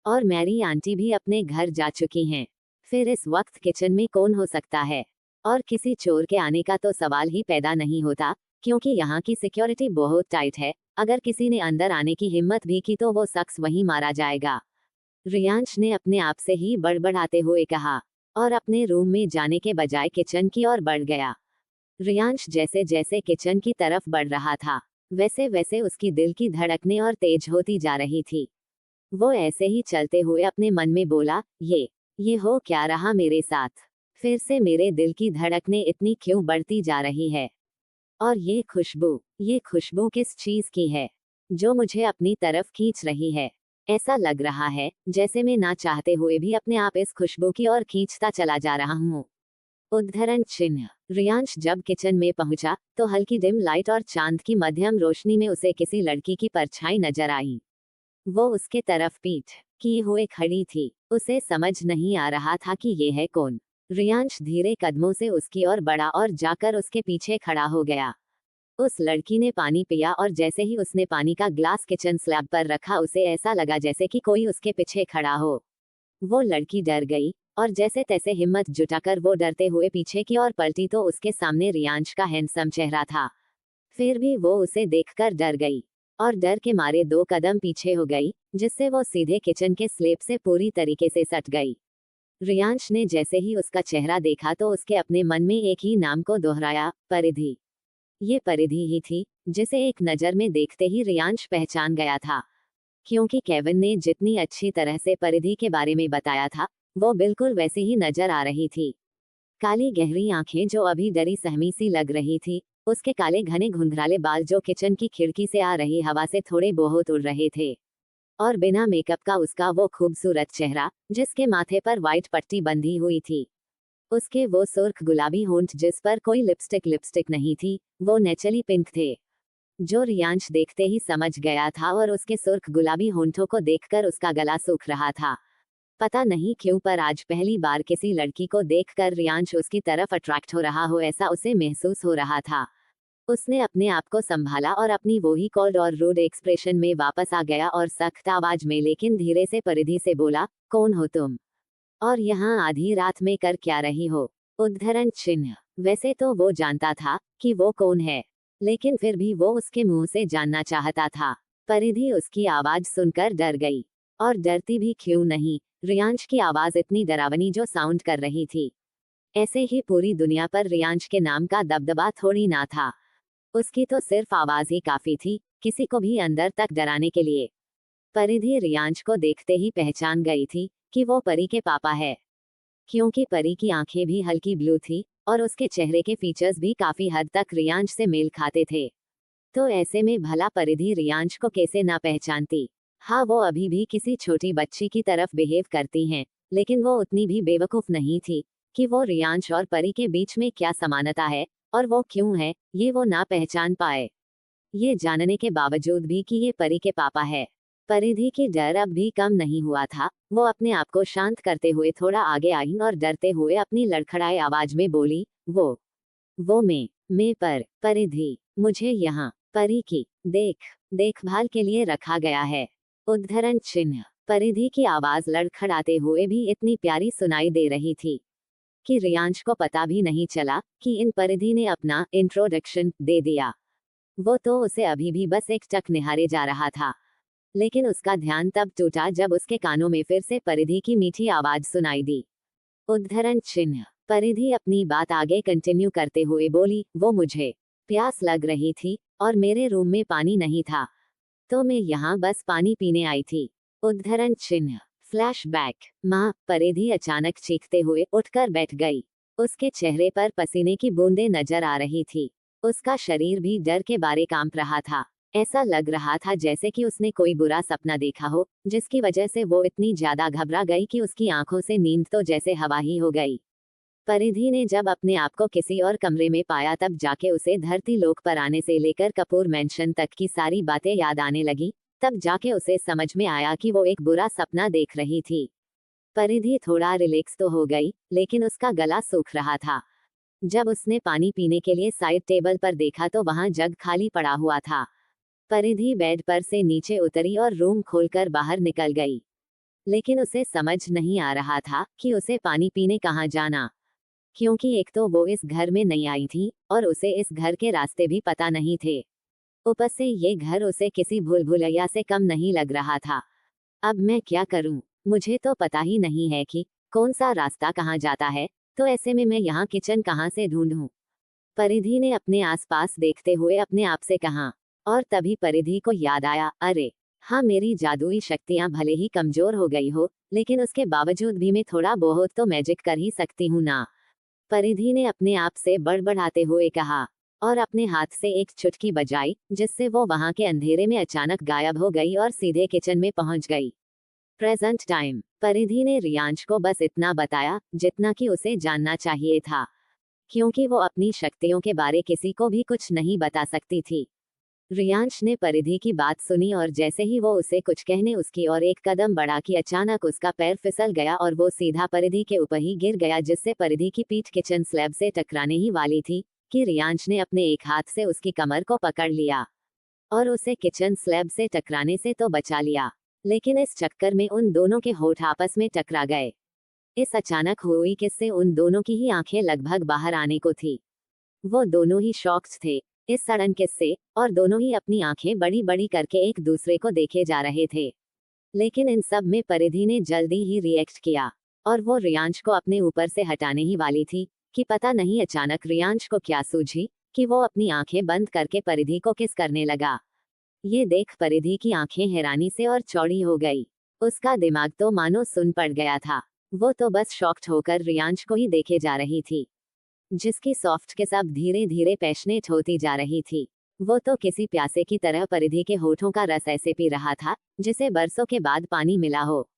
और मैरी आंटी भी अपने घर जा चुकी हैं। फिर इस वक्त किचन में कौन हो सकता है? और किसी चोर के आने का तो सवाल ही पैदा नहीं होता, क्योंकि यहाँ की सिक्योरिटी बहुत टाइट है। अगर किसी ने अंदर आने की हिम्मत भी की तो वो शख्स वहीं मारा जाएगा। रियांश ने अपने आप से ही बड़बड़ाते हुए कहा, और अपने रूम में जाने के बजाय किचन की ओर बढ़ गया। रियांश जैसे जैसे किचन की तरफ बढ़ रहा था, वैसे वैसे उसकी दिल की धड़कनें और तेज होती जा रही थी। वो ऐसे ही चलते हुए अपने मन में बोला, ये हो क्या रहा मेरे साथ? फिर से मेरे दिल की धड़कनें इतनी क्यों बढ़ती जा रही है? और ये खुशबू किस चीज की है जो मुझे अपनी तरफ खींच रही है? ऐसा लग रहा है जैसे मैं ना चाहते हुए भी अपने आप इस खुशबू की ओर खींचता चला जा रहा हूँ। उद्धरण चिन्ह। रियांश जब किचन में पहुंचा तो हल्की डिम लाइट और चांद की मध्यम रोशनी में उसे किसी लड़की की परछाई नजर आई। वो उसके तरफ पीठ किए हुए खड़ी थी। उसे समझ नहीं आ रहा था कि ये है कौन। रियांश धीरे कदमों से उसकी ओर बढ़ा और जाकर उसके पीछे खड़ा हो गया। उस लड़की ने पानी पिया और जैसे ही उसने पानी का ग्लास किचन स्लैब पर रखा उसे ऐसा लगा जैसे कि कोई उसके पीछे खड़ा हो। वो लड़की डर गई और जैसे तैसे हिम्मत जुटाकर वो डरते हुए पीछे की ओर पलटी तो उसके सामने रियांश का हैंडसम चेहरा था। फिर भी वो उसे देखकर डर गई और डर के मारे 2 कदम पीछे हो गई, जिससे वो सीधे किचन के स्लैब से पूरी तरीके से सट गई। रियांश ने जैसे ही उसका चेहरा देखा तो उसके अपने मन में एक ही नाम को दोहराया, परिधि। ये परिधि ही थी जिसे एक नजर में देखते ही रियांश पहचान गया था, क्योंकि केविन ने जितनी अच्छी तरह से परिधि के बारे में बताया था वो बिल्कुल वैसे ही नजर आ रही थी। काली गहरी आंखें जो अभी डरी सहमी सी लग रही थी, उसके काले घने घुंघराले बाल जो किचन की खिड़की से आ रही हवा से थोड़े बहुत उड़ रहे थे, और बिना मेकअप का उसका वो खूबसूरत चेहरा जिसके माथे पर व्हाइट पट्टी बंधी हुई थी। उसके वो सुर्ख गुलाबी होंठ जिस पर कोई लिपस्टिक नहीं थी, वो नेचुरली पिंक थे, जो रियांश देखते ही समझ गया था और उसके सुर्ख गुलाबी होंठों को देखकर उसका गला सूख रहा था। पता नहीं क्यों पर आज पहली बार किसी लड़की को देखकर रियांश उसकी तरफ अट्रैक्ट हो रहा हो ऐसा उसे महसूस हो रहा था। उसने अपने आप को संभाला और अपनी वही कोल्ड और रूड एक्सप्रेशन में वापस आ गया और सख्त आवाज में लेकिन धीरे से परिधि से बोला, कौन हो तुम? और यहाँ आधी रात में कर क्या रही हो? उद्धरण चिन्ह। वैसे तो वो जानता था कि वो कौन है, लेकिन फिर भी वो उसके मुंह से जानना चाहता था। परिधि उसकी आवाज सुनकर डर गई, और डरती भी क्यों नहीं, रियांश की आवाज इतनी डरावनी जो साउंड कर रही थी। ऐसे ही पूरी दुनिया पर रियांश के नाम का दबदबा थोड़ी ना था। उसकी तो सिर्फ आवाज ही काफी थी किसी को भी अंदर तक डराने के लिए। परिधि रियांश को देखते ही पहचान गई थी कि वो परी के पापा है, क्योंकि परी की आंखें भी हल्की ब्लू थी और उसके चेहरे के फीचर्स भी काफी हद तक रियांश से मेल खाते थे। तो ऐसे में भला परिधि रियांश को कैसे ना पहचानती। हाँ, वो अभी भी किसी छोटी बच्ची की तरफ बिहेव करती हैं, लेकिन वो उतनी भी बेवकूफ नहीं थी कि वो रियांश और परी के बीच में क्या समानता है और वो क्यों है ये वो ना पहचान पाए। ये जानने के बावजूद भी कि ये परी के पापा है, परिधि की डर अब भी कम नहीं हुआ था। वो अपने आप को शांत करते हुए थोड़ा आगे आई और डरते हुए अपनी लड़खड़ाए आवाज में बोली, वो मैं परिधि, मुझे यहाँ परी की देखभाल के लिए रखा गया है। उद्धरण चिन्ह। परिधि की आवाज लड़खड़ाते हुए भी इतनी प्यारी सुनाई दे रही थी कि रियांश को पता भी नहीं चला कि इन परिधि ने अपना इंट्रोडक्शन दे दिया। वो तो उसे अभी भी बस एक टक निहारे जा रहा था, लेकिन उसका ध्यान तब टूटा जब उसके कानों में फिर से परिधि की मीठी आवाज सुनाई दी। उद्धरण चिन्ह। परिधि अपनी बात आगे कंटिन्यू करते हुए बोली, वो मुझे प्यास लग रही थी और मेरे रूम में पानी नहीं था, तो मैं यहाँ बस पानी पीने आई थी। उद्धरण चिन्ह। फ्लैशबैक। माँ, परिधि अचानक चीखते हुए उठकर बैठ गई। उसके चेहरे पर पसीने की बूंदें नजर आ रही थी। उसका शरीर भी डर के मारे कांप रहा था। ऐसा लग रहा था जैसे कि उसने कोई बुरा सपना देखा हो, जिसकी वजह से वो इतनी ज्यादा घबरा गई कि उसकी आंखों से नींद तो जैसे हवा ही हो गई। परिधि ने जब अपने आप को किसी और कमरे में पाया तब जाके उसे धरती लोक पर आने से लेकर कपूर मेंशन तक की सारी बातें याद आने लगी। तब जाके उसे समझ में आया कि वो एक बुरा सपना देख रही थी। परिधि थोड़ा रिलैक्स तो हो गई, लेकिन उसका गला सूख रहा था। जब उसने पानी पीने के लिए साइड टेबल पर देखा तो वहां जग खाली पड़ा हुआ था। परिधि बेड पर से नीचे उतरी और रूम खोलकर बाहर निकल गई, लेकिन उसे समझ नहीं आ रहा था कि उसे पानी पीने कहाँ जाना, क्योंकि एक तो वो इस घर में नहीं आई थी और उसे इस घर के रास्ते भी पता नहीं थे। ऊपर से ये घर उसे किसी भूल भुलैया से कम नहीं लग रहा था। अब मैं क्या करूं? मुझे तो पता ही नहीं है कि कौन सा रास्ता कहाँ जाता है, तो ऐसे में मैं यहाँ किचन कहाँ से ढूंढूं? परिधि ने अपने आसपास देखते हुए अपने आप से कहा, और तभी परिधि को याद आया, अरे हाँ, मेरी जादुई शक्तियाँ भले ही कमजोर हो गई हो, लेकिन उसके बावजूद भी मैं थोड़ा बहुत तो मैजिक कर ही सकती हूँ ना। परिधि ने अपने आप से बड़बड़ाते हुए कहा, और अपने हाथ से एक चुटकी बजाई, जिससे वो वहां के अंधेरे में अचानक गायब हो गई और सीधे किचन में पहुंच गई। Present time. परिधि ने रियांश को बस इतना बताया जितना कि उसे जानना चाहिए था, क्योंकि वो अपनी शक्तियों के बारे किसी को भी कुछ नहीं बता सकती थी। रियांश ने परिधि की बात सुनी और जैसे ही वो उसे कुछ कहने उसकी और एक कदम बढ़ा कि अचानक उसका पैर फिसल गया और वो सीधा परिधि के ऊपर ही गिर गया, जिससे परिधि की पीठ किचन स्लैब से टकराने ही वाली थी कि रियांश ने अपने एक हाथ से उसकी कमर को पकड़ लिया और उसे किचन स्लैब से टकराने से तो बचा लिया, लेकिन इस चक्कर में उन दोनों के होठ आपस में टकरा गए। इस अचानक हुई किस से उन दोनों की ही आंखें लगभग बाहर आने को थी। वो दोनों ही शॉक्ड थे इस सडन किस से, और दोनों ही अपनी आंखें बड़ी बड़ी करके एक दूसरे को देखे जा रहे थे। लेकिन इन सब में परिधि ने जल्दी ही रिएक्ट किया और वो रियांश को अपने ऊपर से हटाने ही वाली थी कि पता नहीं अचानक रियांश को क्या सूझी कि वो अपनी आंखें बंद करके परिधि को किस करने लगा। ये देख परिधि की आंखें हैरानी से और चौड़ी हो गई। उसका दिमाग तो मानो सुन पड़ गया था। वो तो बस शॉक्ड होकर रियांश को ही देखे जा रही थी, जिसकी सॉफ्ट किस अब धीरे धीरे पैशनेट होती जा रही थी। वो तो किसी प्यासे की तरह परिधि के होठों का रस ऐसे पी रहा था जिसे बरसों के बाद पानी मिला हो।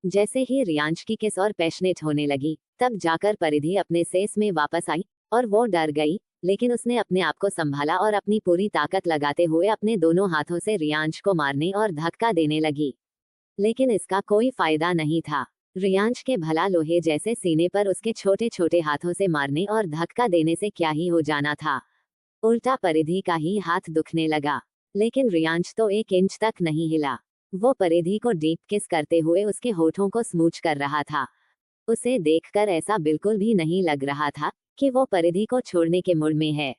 जैसे ही रियांश की किस और पैशनेट होने लगी, तब जाकर परिधि अपने सेस में वापस आई और वो डर गई, लेकिन उसने अपने आप को संभाला और अपनी पूरी ताकत लगाते हुए अपने दोनों हाथों से रियांश को मारने और धक्का देने लगी। लेकिन इसका कोई फायदा नहीं था। रियांश के भला लोहे जैसे सीने पर उसके छोटे छोटे हाथों से मारने और धक्का देने से क्या ही हो जाना था। उल्टा परिधि का ही हाथ दुखने लगा। लेकिन रियांश तो 1 इंच तक नहीं हिला। वो परिधि को डीप किस करते हुए उसके होठों को स्मूच कर रहा था। उसे देखकर ऐसा बिल्कुल भी नहीं लग रहा था कि वो परिधि को छोड़ने के मूड में है।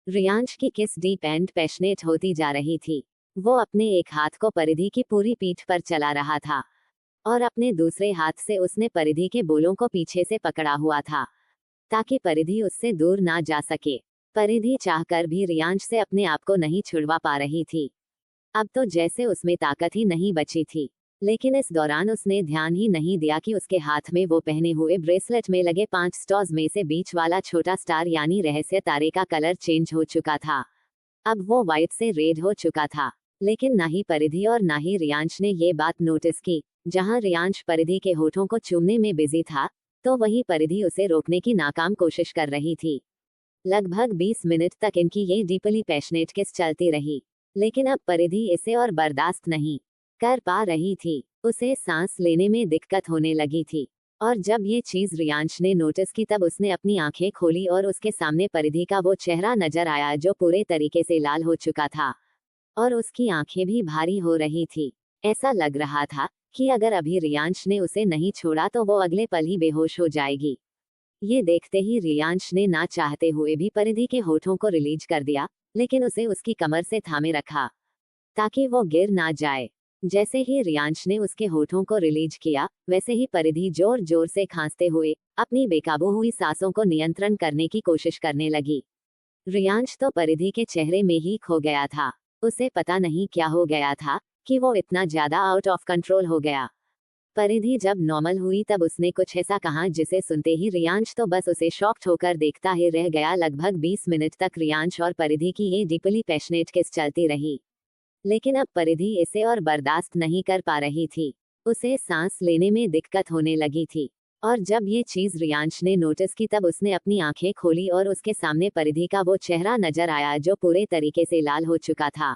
रियांश की किस डीप एंड पैशनेट होती जा रही थी। वो अपने एक हाथ को परिधि की पूरी पीठ पर चला रहा था और अपने दूसरे हाथ से उसने परिधि के बोलों को पीछे से पकड़ा हुआ था ताकि परिधि उससे दूर ना जा सके। परिधि चाहकर भी रियांश से अपने आप को नहीं छुड़वा पा रही थी। अब तो जैसे उसमें ताकत ही नहीं बची थी। लेकिन इस दौरान उसने ध्यान ही नहीं दिया कि उसके हाथ में वो पहने हुए ब्रेसलेट में लगे 5 स्टार्स में से बीच वाला छोटा स्टार यानी रहस्य तारे का कलर चेंज हो चुका था। अब वो व्हाइट से रेड हो चुका था। लेकिन ना ही परिधि और ना ही रियांश ने ये बात नोटिस की। जहां रियांश परिधि के होठों को चूमने में बिजी था, तो वहीं परिधि उसे रोकने की नाकाम कोशिश कर रही थी। लगभग 20 मिनट तक इनकी ये डीपली पैशनेट किस चलती रही, लेकिन अब परिधि इसे और बर्दाश्त नहीं कर पा रही थी। उसे सांस लेने में दिक्कत होने लगी थी और जब ये चीज रियांश ने नोटिस की, तब उसने अपनी आंखें खोली और उसके सामने परिधि का वो चेहरा नजर आया जो पूरे तरीके से लाल हो चुका था और उसकी आंखें भी भारी हो रही थी। ऐसा लग रहा था कि अगर अभी रियांश ने उसे नहीं छोड़ा तो वो अगले पल ही बेहोश हो जाएगी। ये देखते ही रियांश ने ना चाहते हुए भी परिधि के होठों को रिलीज कर दिया, लेकिन उसे उसकी कमर से थामे रखा ताकि वो गिर ना जाए। जैसे ही रियांश ने उसके होठों को रिलीज किया, वैसे ही परिधि जोर जोर से खांसते हुए अपनी बेकाबू हुई सांसों को नियंत्रण करने की कोशिश करने लगी। रियांश तो परिधि के चेहरे में ही खो गया था। उसे पता नहीं क्या हो गया था कि वो इतना ज्यादा आउट ऑफ कंट्रोल हो गया। परिधि जब नॉर्मल हुई तब उसने कुछ ऐसा कहा जिसे सुनते ही रियांश तो बस उसे शॉक्ड होकर देखता ही रह गया। लगभग 20 मिनट तक रियांश और परिधि की ये डीपली पैशनेट किस चलती रही, लेकिन अब परिधि इसे और बर्दाश्त नहीं कर पा रही थी। उसे सांस लेने में दिक्कत होने लगी थी और जब ये चीज रियांश ने नोटिस की, तब उसने अपनी आंखें खोली और उसके सामने परिधि का वो चेहरा नजर आया जो पूरे तरीके से लाल हो चुका था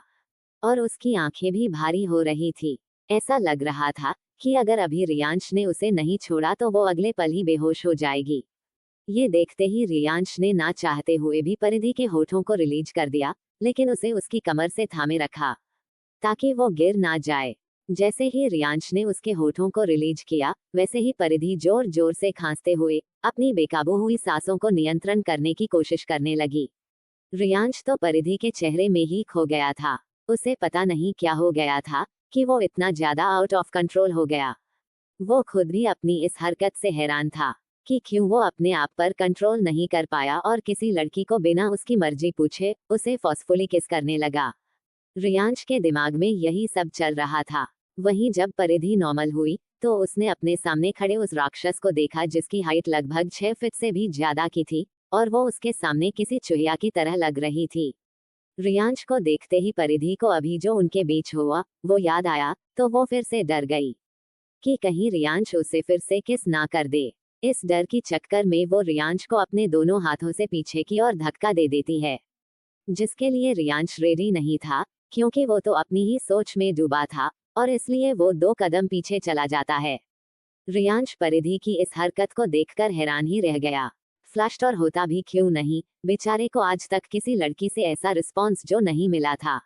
और उसकी आंखें भी भारी हो रही थी। ऐसा लग रहा था कि अगर अभी रियांश ने उसे नहीं छोड़ा तो वो अगले पल ही बेहोश हो जाएगी। ये देखते ही रियांश ने ना चाहते हुए भी परिधि के होठों को रिलीज कर दिया, लेकिन उसे उसकी कमर से थामे रखा ताकि वो गिर ना जाए। जैसे ही रियांश ने उसके होठों को रिलीज किया, वैसे ही परिधि जोर जोर से खांसते हुए अपनी बेकाबू हुई सांसों को नियंत्रण करने की कोशिश करने लगी। रियांश तो परिधि के चेहरे में ही खो गया था। उसे पता नहीं क्या हो गया था कि वो इतना ज्यादा आउट ऑफ कंट्रोल हो गया। वो खुद भी अपनी इस हरकत से हैरान था कि क्यों वो अपने आप पर कंट्रोल नहीं कर पाया और किसी लड़की को बिना उसकी मर्जी पूछे उसे फोर्सफुली किस करने लगा। रियांश के दिमाग में यही सब चल रहा था। वहीं जब परिधि नॉर्मल हुई तो उसने अपने सामने खड़े उस राक्षस को देखा जिसकी हाइट लगभग 6 फीट से भी ज्यादा की थी और वो उसके सामने किसी चुहिया की तरह लग रही थी। रियांश को देखते ही परिधि को अभी जो उनके बीच हुआ वो याद आया, तो वो फिर से डर गई कि कहीं रियांश उसे फिर से किस ना कर दे। इस डर की चक्कर में वो रियांश को अपने दोनों हाथों से पीछे की ओर धक्का दे देती है, जिसके लिए रियांश रेडी नहीं था क्योंकि वो तो अपनी ही सोच में डूबा था और इसलिए वो 2 कदम पीछे चला जाता है। रियांश परिधि की इस हरकत को देखकर हैरान ही रह गया। फ्लश्ड और होता भी क्यों नहीं, बेचारे को आज तक किसी लड़की से ऐसा रिस्पॉन्स जो नहीं मिला था।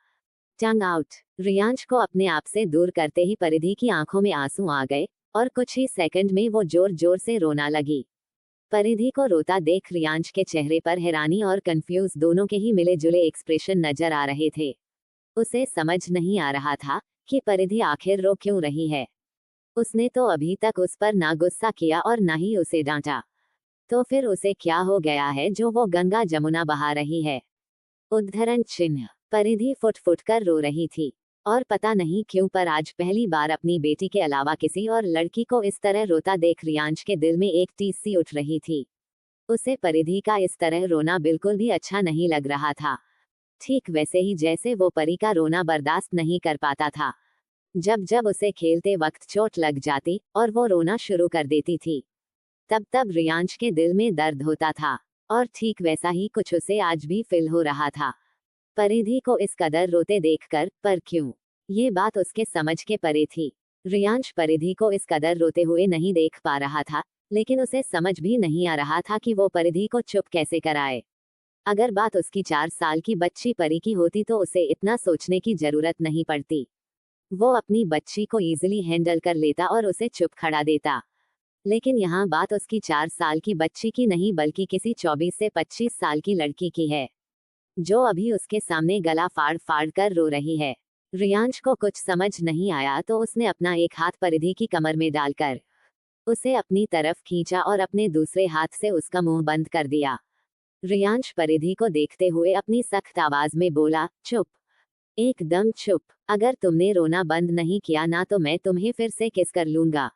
टंग आउट। रियांश को अपने आप से दूर करते ही परिधि की आंखों में आंसू आ गए और कुछ ही सेकंड में वो जोर जोर से रोना लगी। परिधि को रोता देख रियांश के चेहरे पर हैरानी और कंफ्यूज दोनों के ही मिले जुले एक्सप्रेशन नजर आ रहे थे। उसे समझ नहीं आ रहा था कि परिधि आखिर रो क्यों रही है। उसने तो अभी तक उस पर ना गुस्सा किया और ना ही उसे डांटा, तो फिर उसे क्या हो गया है जो वो गंगा जमुना बहा रही है। उद्धरण चिन्ह। परिधि फुट फुट कर रो रही थी और पता नहीं क्यों पर आज पहली बार अपनी बेटी के अलावा किसी और लड़की को इस तरह रोता देख रियांश के दिल में एक टीस सी उठ रही थी। उसे परिधि का इस तरह रोना बिल्कुल भी अच्छा नहीं लग रहा था, ठीक वैसे ही जैसे वो परी का रोना बर्दाश्त नहीं कर पाता था। जब जब उसे खेलते वक्त चोट लग जाती और वो रोना शुरू कर देती थी, तब तब रियांश के दिल में दर्द होता था, और ठीक वैसा ही कुछ उसे आज भी फील हो रहा था। परिधि को इस कदर रोते देखकर, पर क्यों, ये बात उसके समझ के परे थी। रियांश परिधि को इस कदर रोते हुए नहीं देख पा रहा था, लेकिन उसे समझ भी नहीं आ रहा था कि वो परिधि को चुप कैसे कराए। अगर बात उसकी 4 साल की बच्ची परी की होती तो उसे इतना सोचने की जरूरत नहीं पड़ती। वो अपनी बच्ची को इजीली हैंडल कर लेता और उसे चुप खड़ा देता। लेकिन यहाँ बात उसकी 4 साल की बच्ची की नहीं बल्कि किसी 24 से 25 साल की लड़की की है, जो अभी उसके सामने गला फाड़ फाड़ कर रो रही है। रियांश को कुछ समझ नहीं आया तो उसने अपना एक हाथ परिधि की कमर में डालकर उसे अपनी तरफ खींचा और अपने दूसरे हाथ से उसका मुंह बंद कर दिया। रियांश परिधि को देखते हुए अपनी सख्त आवाज में बोला, चुप, एकदम चुप। अगर तुमने रोना बंद नहीं किया ना तो मैं तुम्हें फिर से किस कर लूंगा।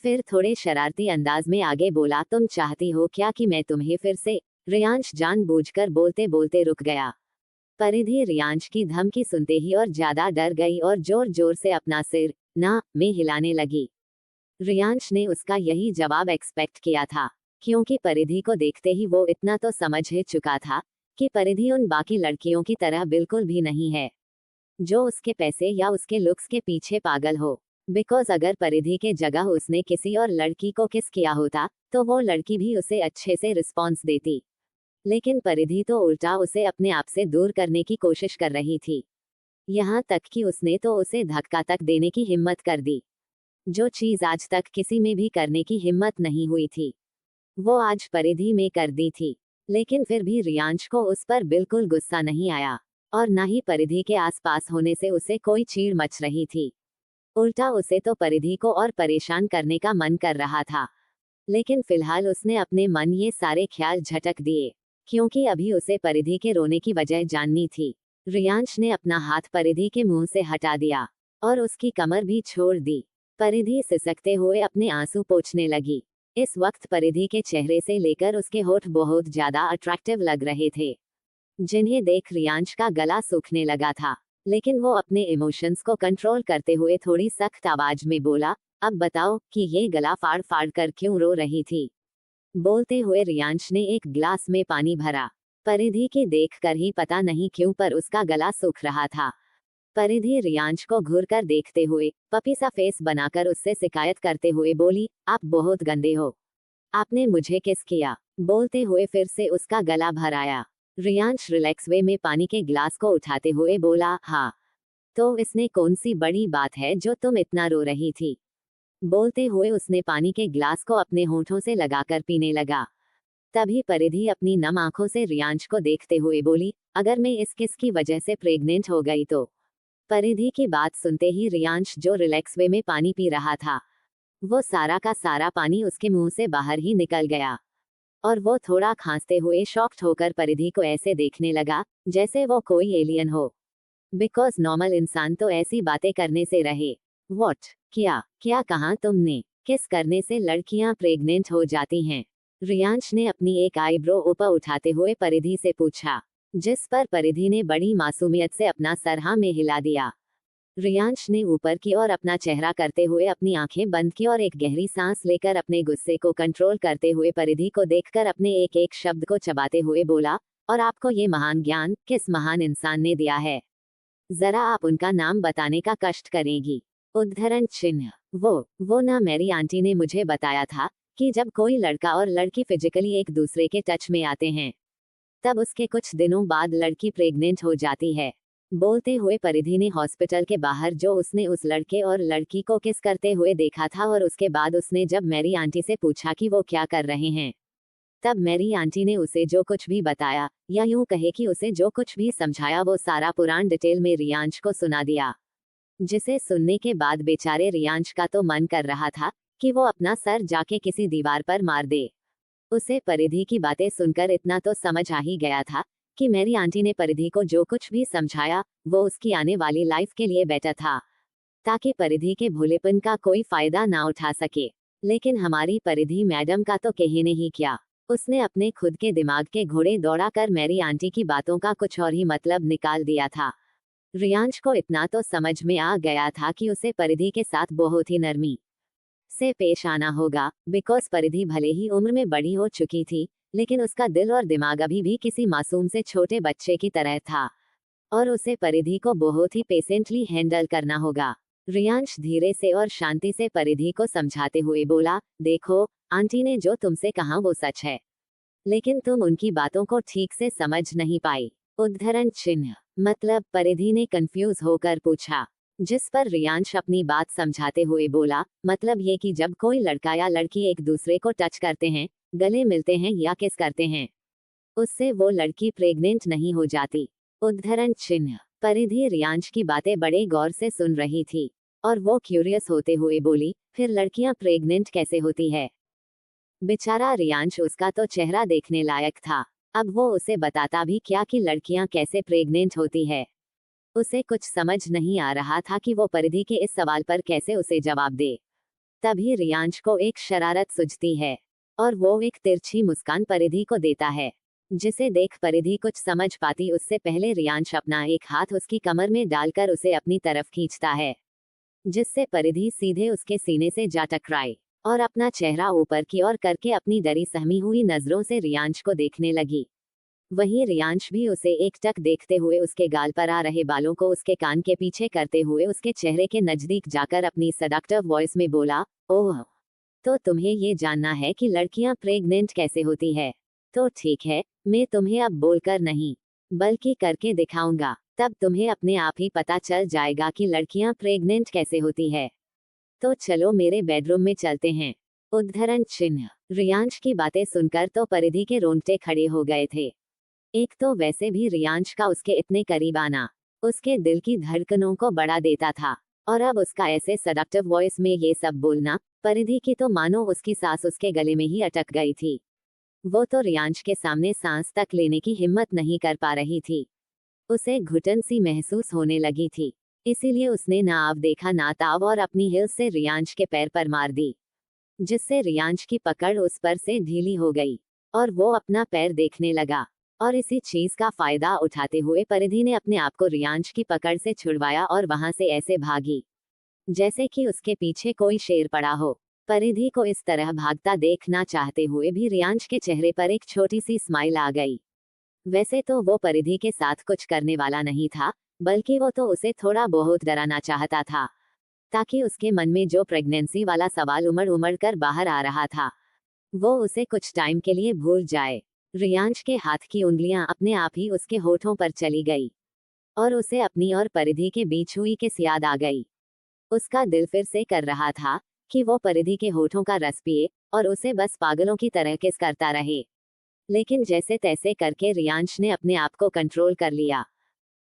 फिर थोड़े शरारती अंदाज में आगे बोला, तुम चाहती हो क्या कि मैं तुम्हें फिर से। रियांश जानबूझकर बोलते बोलते रुक गया। परिधि रियांश की धमकी सुनते ही और ज्यादा डर गई और जोर जोर से अपना सिर ना में हिलाने लगी। रियांश ने उसका यही जवाब एक्सपेक्ट किया था, क्योंकि परिधि को देखते ही वो इतना तो समझ ही चुका था कि परिधि उन बाकी लड़कियों की तरह बिल्कुल भी नहीं है, जो उसके पैसे या उसके लुक्स के पीछे पागल हो। बिकॉज अगर परिधि के जगह उसने किसी और लड़की को किस किया होता तो वो लड़की भी उसे अच्छे से रिस्पॉन्स देती, लेकिन परिधि तो उल्टा उसे अपने आप से दूर करने की कोशिश कर रही थी। यहाँ तक कि उसने तो उसे धक्का तक देने की हिम्मत कर दी, जो चीज आज तक किसी में भी करने की हिम्मत नहीं हुई थी, वो आज परिधि में कर दी थी। लेकिन फिर भी रियांश को उस पर बिल्कुल गुस्सा नहीं आया, और न ही परिधि के आसपास होने से उसे कोई चीड़ मच रही थी। उल्टा उसे तो परिधि को और परेशान करने का मन कर रहा था। लेकिन फिलहाल उसने अपने मन ये सारे ख्याल झटक दिए, क्योंकि अभी उसे परिधि के रोने की वजह जाननी थी। रियांश ने अपना हाथ परिधि के मुंह से हटा दिया और उसकी कमर भी छोड़ दी। परिधि सिसकते हुए अपने आंसू पोंछने लगी। इस वक्त परिधि के चेहरे से लेकर उसके होठ बहुत ज्यादा अट्रैक्टिव लग रहे थे, जिन्हें देख रियांश का गला सूखने लगा था। लेकिन वो अपने इमोशंस को कंट्रोल करते हुए थोड़ी सख्त आवाज में बोला, अब बताओ कि ये गला फाड़ फाड़ कर क्यों रो रही थी। बोलते हुए रियांश ने एक ग्लास में पानी भरा। परिधि की देखकर ही पता नहीं क्यों पर उसका गला सूख रहा था। परिधि रियांश को घूर कर देखते हुए पपी सा फेस बनाकर उससे शिकायत करते हुए बोली, आप बहुत गंदे हो, आपने मुझे किस किया। बोलते हुए फिर से उसका गला भर आया। रियांश रिलैक्स वे में पानी के ग्लास को उठाते हुए बोला, हाँ, तो इसने कौन सी बड़ी बात है जो तुम इतना रो रही थी। बोलते हुए उसने पानी के ग्लास को अपने होठों से लगाकर पीने लगा। तभी परिधि अपनी नम आंखों से रियांश को देखते हुए बोली, अगर मैं इस किस की वजह से प्रेग्नेंट हो गई तो। परिधि की बात सुनते ही रियांश जो रिलैक्स वे में पानी पी रहा था, वो सारा का सारा पानी उसके मुंह से बाहर ही निकल गया, और वो थोड़ा खांसते हुए शॉक्ड होकर परिधि को ऐसे देखने लगा जैसे वो कोई एलियन हो। बिकॉज नॉर्मल इंसान तो ऐसी बातें करने से रहे। व्हाट, क्या क्या कहा तुमने, किस करने से लड़कियां प्रेग्नेंट हो जाती हैं। रियांश ने अपनी एक आईब्रो ऊपर उठाते हुए परिधि से पूछा, जिस पर परिधि ने बड़ी मासूमियत से अपना सर हाँ में हिला दिया। रियांश ने ऊपर की ओर अपना चेहरा करते हुए अपनी आंखें बंद की और एक गहरी सांस लेकर अपने गुस्से को कंट्रोल करते हुए परिधि को देखकर अपने एक एक शब्द को चबाते हुए बोला, और आपको ये महान ज्ञान किस महान इंसान ने दिया है, जरा आप उनका नाम बताने का कष्ट करेंगी। उद्धरण चिन्ह। वो ना मेरी आंटी ने मुझे बताया था कि जब कोई लड़का और लड़की फिजिकली एक दूसरे के टच में आते हैं, तब उसके कुछ दिनों बाद लड़की प्रेग्नेंट हो जाती है। बोलते हुए परिधि ने हॉस्पिटल के बाहर जो उसने उस लड़के और लड़की को किस करते हुए देखा था, और उसके बाद उसने जब मैरी आंटी से पूछा कि वो क्या कर रहे हैं, तब मैरी आंटी ने उसे जो कुछ भी बताया, या यूं कहे कि उसे जो कुछ भी समझाया, वो सारा पुराण डिटेल में रियांश को सुना दिया। जिसे सुनने के बाद बेचारे रियांश का तो मन कर रहा था कि वो अपना सर जाके किसी दीवार पर मार दे। उसे परिधि की बातें सुनकर इतना तो समझ आ ही गया था कि मैरी आंटी ने परिधि को जो कुछ भी समझाया वो उसकी आने वाली लाइफ के लिए बेटर था, ताकि परिधि के भोलेपन का कोई फायदा ना उठा सके। लेकिन हमारी परिधि मैडम का तो कहने ही क्या, उसने अपने खुद के दिमाग के घोड़े दौड़ा कर मैरी आंटी की बातों का कुछ और ही मतलब निकाल दिया था। रियांश को इतना तो समझ में आ गया था कि उसे परिधि के साथ बहुत ही नरमी से पेश आना होगा, बिकॉज परिधि भले ही उम्र में बड़ी हो चुकी थी, लेकिन उसका दिल और दिमाग अभी भी किसी मासूम से छोटे बच्चे की तरह था, और उसे परिधि को बहुत ही पेशेंटली हैंडल करना होगा। रियांश धीरे से और शांति से परिधि को समझाते हुए बोला, देखो, आंटी ने जो तुमसे कहा वो सच है, लेकिन तुम उनकी बातों को ठीक से समझ नहीं पाई। उद्धरण चिन्ह मतलब, परिधि ने कंफ्यूज होकर पूछा। जिस पर रियांश अपनी बात समझाते हुए बोला, मतलब ये कि जब कोई लड़का या लड़की एक दूसरे को टच करते हैं, गले मिलते हैं या किस करते हैं, उससे वो लड़की प्रेग्नेंट नहीं हो जाती। उद्धरण चिन्ह परिधि रियांश की बातें बड़े गौर से सुन रही थी, और वो क्यूरियस होते हुए बोली, फिर लड़कियां प्रेग्नेंट कैसे होती है? बेचारा रियांश, उसका तो चेहरा देखने लायक था। अब वो उसे बताता भी क्या कि लड़कियां कैसे प्रेग्नेंट होती है। उसे कुछ समझ नहीं आ रहा था कि वो परिधि के इस सवाल पर कैसे उसे जवाब दे। तभी रियांश को एक शरारत सूझती है, और वो एक तिरछी मुस्कान परिधि को देता है, जिसे देख परिधि कुछ समझ पाती उससे पहले रियांश अपना एक हाथ उसकी कमर में डालकर उसे अपनी तरफ खींचता है, जिससे परिधि सीधे उसके सीने से जा टकराई, और अपना चेहरा ऊपर की ओर करके अपनी डरी सहमी हुई नजरों से रियांश को देखने लगी। वहीं रियांश भी उसे एकटक देखते हुए उसके गाल पर आ रहे बालों को उसके कान के पीछे करते हुए उसके चेहरे के नजदीक जाकर अपनी सडक्टिव वॉइस में बोला, ओह, तो तुम्हें ये जानना है कि लड़कियां प्रेग्नेंट कैसे होती है? तो ठीक है, मैं तुम्हें अब बोलकर नहीं, बल्कि करके दिखाऊंगा, तब तुम्हें अपने आप ही पता चल जाएगा कि लड़कियां प्रेग्नेंट कैसे होती है। तो चलो मेरे बेडरूम में चलते हैं। उद्धरण चिन्ह रियांश की बातें सुनकर तो परिधि के रोंगटे खड़े हो गए थे। एक तो वैसे भी रियांश का उसके इतने करीब आना उसके दिल की धड़कनों को बढ़ा देता था, और अब उसका ऐसे सडक्टिव वॉइस में ये सब बोलना, परिधि की तो मानो उसकी सांस उसके गले में ही अटक गई थी। वो तो रियांश के सामने सांस तक लेने की हिम्मत नहीं कर पा रही थी। उसे घुटन सी महसूस होने लगी थी, इसीलिए उसने ना आव देखा ना ताव, और अपनी हिल्स से रियांश के पैर पर मार दी, जिससे रियांश की पकड़ उस पर से ढीली हो गई, और वो अपना पैर देखने लगा। और इसी चीज का फायदा उठाते हुए परिधि ने अपने आप को रियांश की पकड़ से छुड़वाया और वहां से ऐसे भागी जैसे कि उसके पीछे कोई शेर पड़ा हो। परिधि को इस तरह भागता देखना चाहते हुए भी रियांश के चेहरे पर एक छोटी सी स्माइल आ गई। वैसे तो वो परिधि के साथ कुछ करने वाला नहीं था, बल्कि वो तो उसे थोड़ा बहुत डराना चाहता था, ताकि उसके मन में जो प्रेगनेंसी वाला सवाल उमड़ उमड़ कर बाहर आ रहा था, वो उसे कुछ टाइम के लिए भूल जाए। रियांश के हाथ की उंगलियां अपने आप ही उसके होठों पर चली गई, और उसे अपनी और परिधि के बीच हुई किस याद आ गई। उसका दिल फिर से कर रहा था कि वो परिधि के होठों का रस पिए और उसे बस पागलों की तरह किस करता रहे। लेकिन जैसे तैसे करके रियांश ने अपने आप को कंट्रोल कर लिया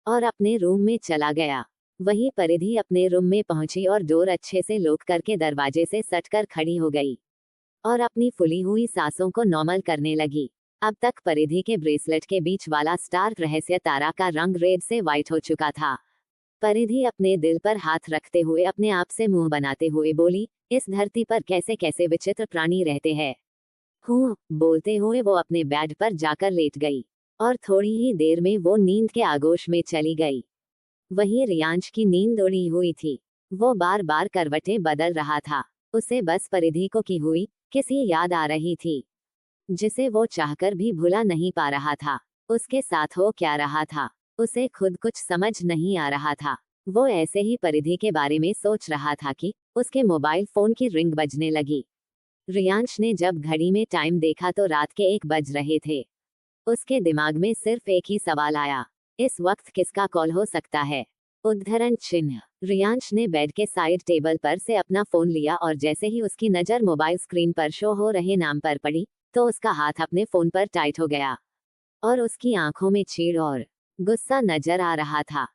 और अपने रूम में चला गया। वहीं परिधि अपने रूम में पहुंची और डोर अच्छे से लॉक करके दरवाजे से सटकर खड़ी हो गई और अपनी फुली हुई सांसों को नॉर्मल करने लगी। अब तक परिधि के ब्रेसलेट के बीच वाला स्टार रहस्य तारा का रंग रेड से व्हाइट हो चुका था। परिधि अपने दिल पर हाथ रखते हुए अपने आप से मुंह बनाते हुए बोली, इस धरती पर कैसे कैसे विचित्र प्राणी रहते हैं। बोलते हुए वो अपने बेड पर जाकर लेट गई और थोड़ी ही देर में वो नींद के आगोश में चली गई। वहीं रियांश की नींद उड़ी हुई थी। वो बार बार करवटें बदल रहा था। उसे बस परिधि को की हुई किसी याद आ रही थी, जिसे वो चाहकर भी भुला नहीं पा रहा था। उसके साथ हो क्या रहा था, उसे खुद कुछ समझ नहीं आ रहा था। वो ऐसे ही परिधि के बारे में सोच रहा था कि उसके मोबाइल फोन की रिंग बजने लगी। रियांश ने जब घड़ी में टाइम देखा तो रात के 1 बज रहे थे। उसके दिमाग में सिर्फ एक ही सवाल आया, इस वक्त किसका कॉल हो सकता है? उद्धरण चिन्ह। रियांश ने बेड के साइड टेबल पर से अपना फोन लिया और जैसे ही उसकी नज़र मोबाइल स्क्रीन पर शो हो रहे नाम पर पड़ी तो उसका हाथ अपने फोन पर टाइट हो गया और उसकी आंखों में चीड़ और गुस्सा नजर आ रहा था।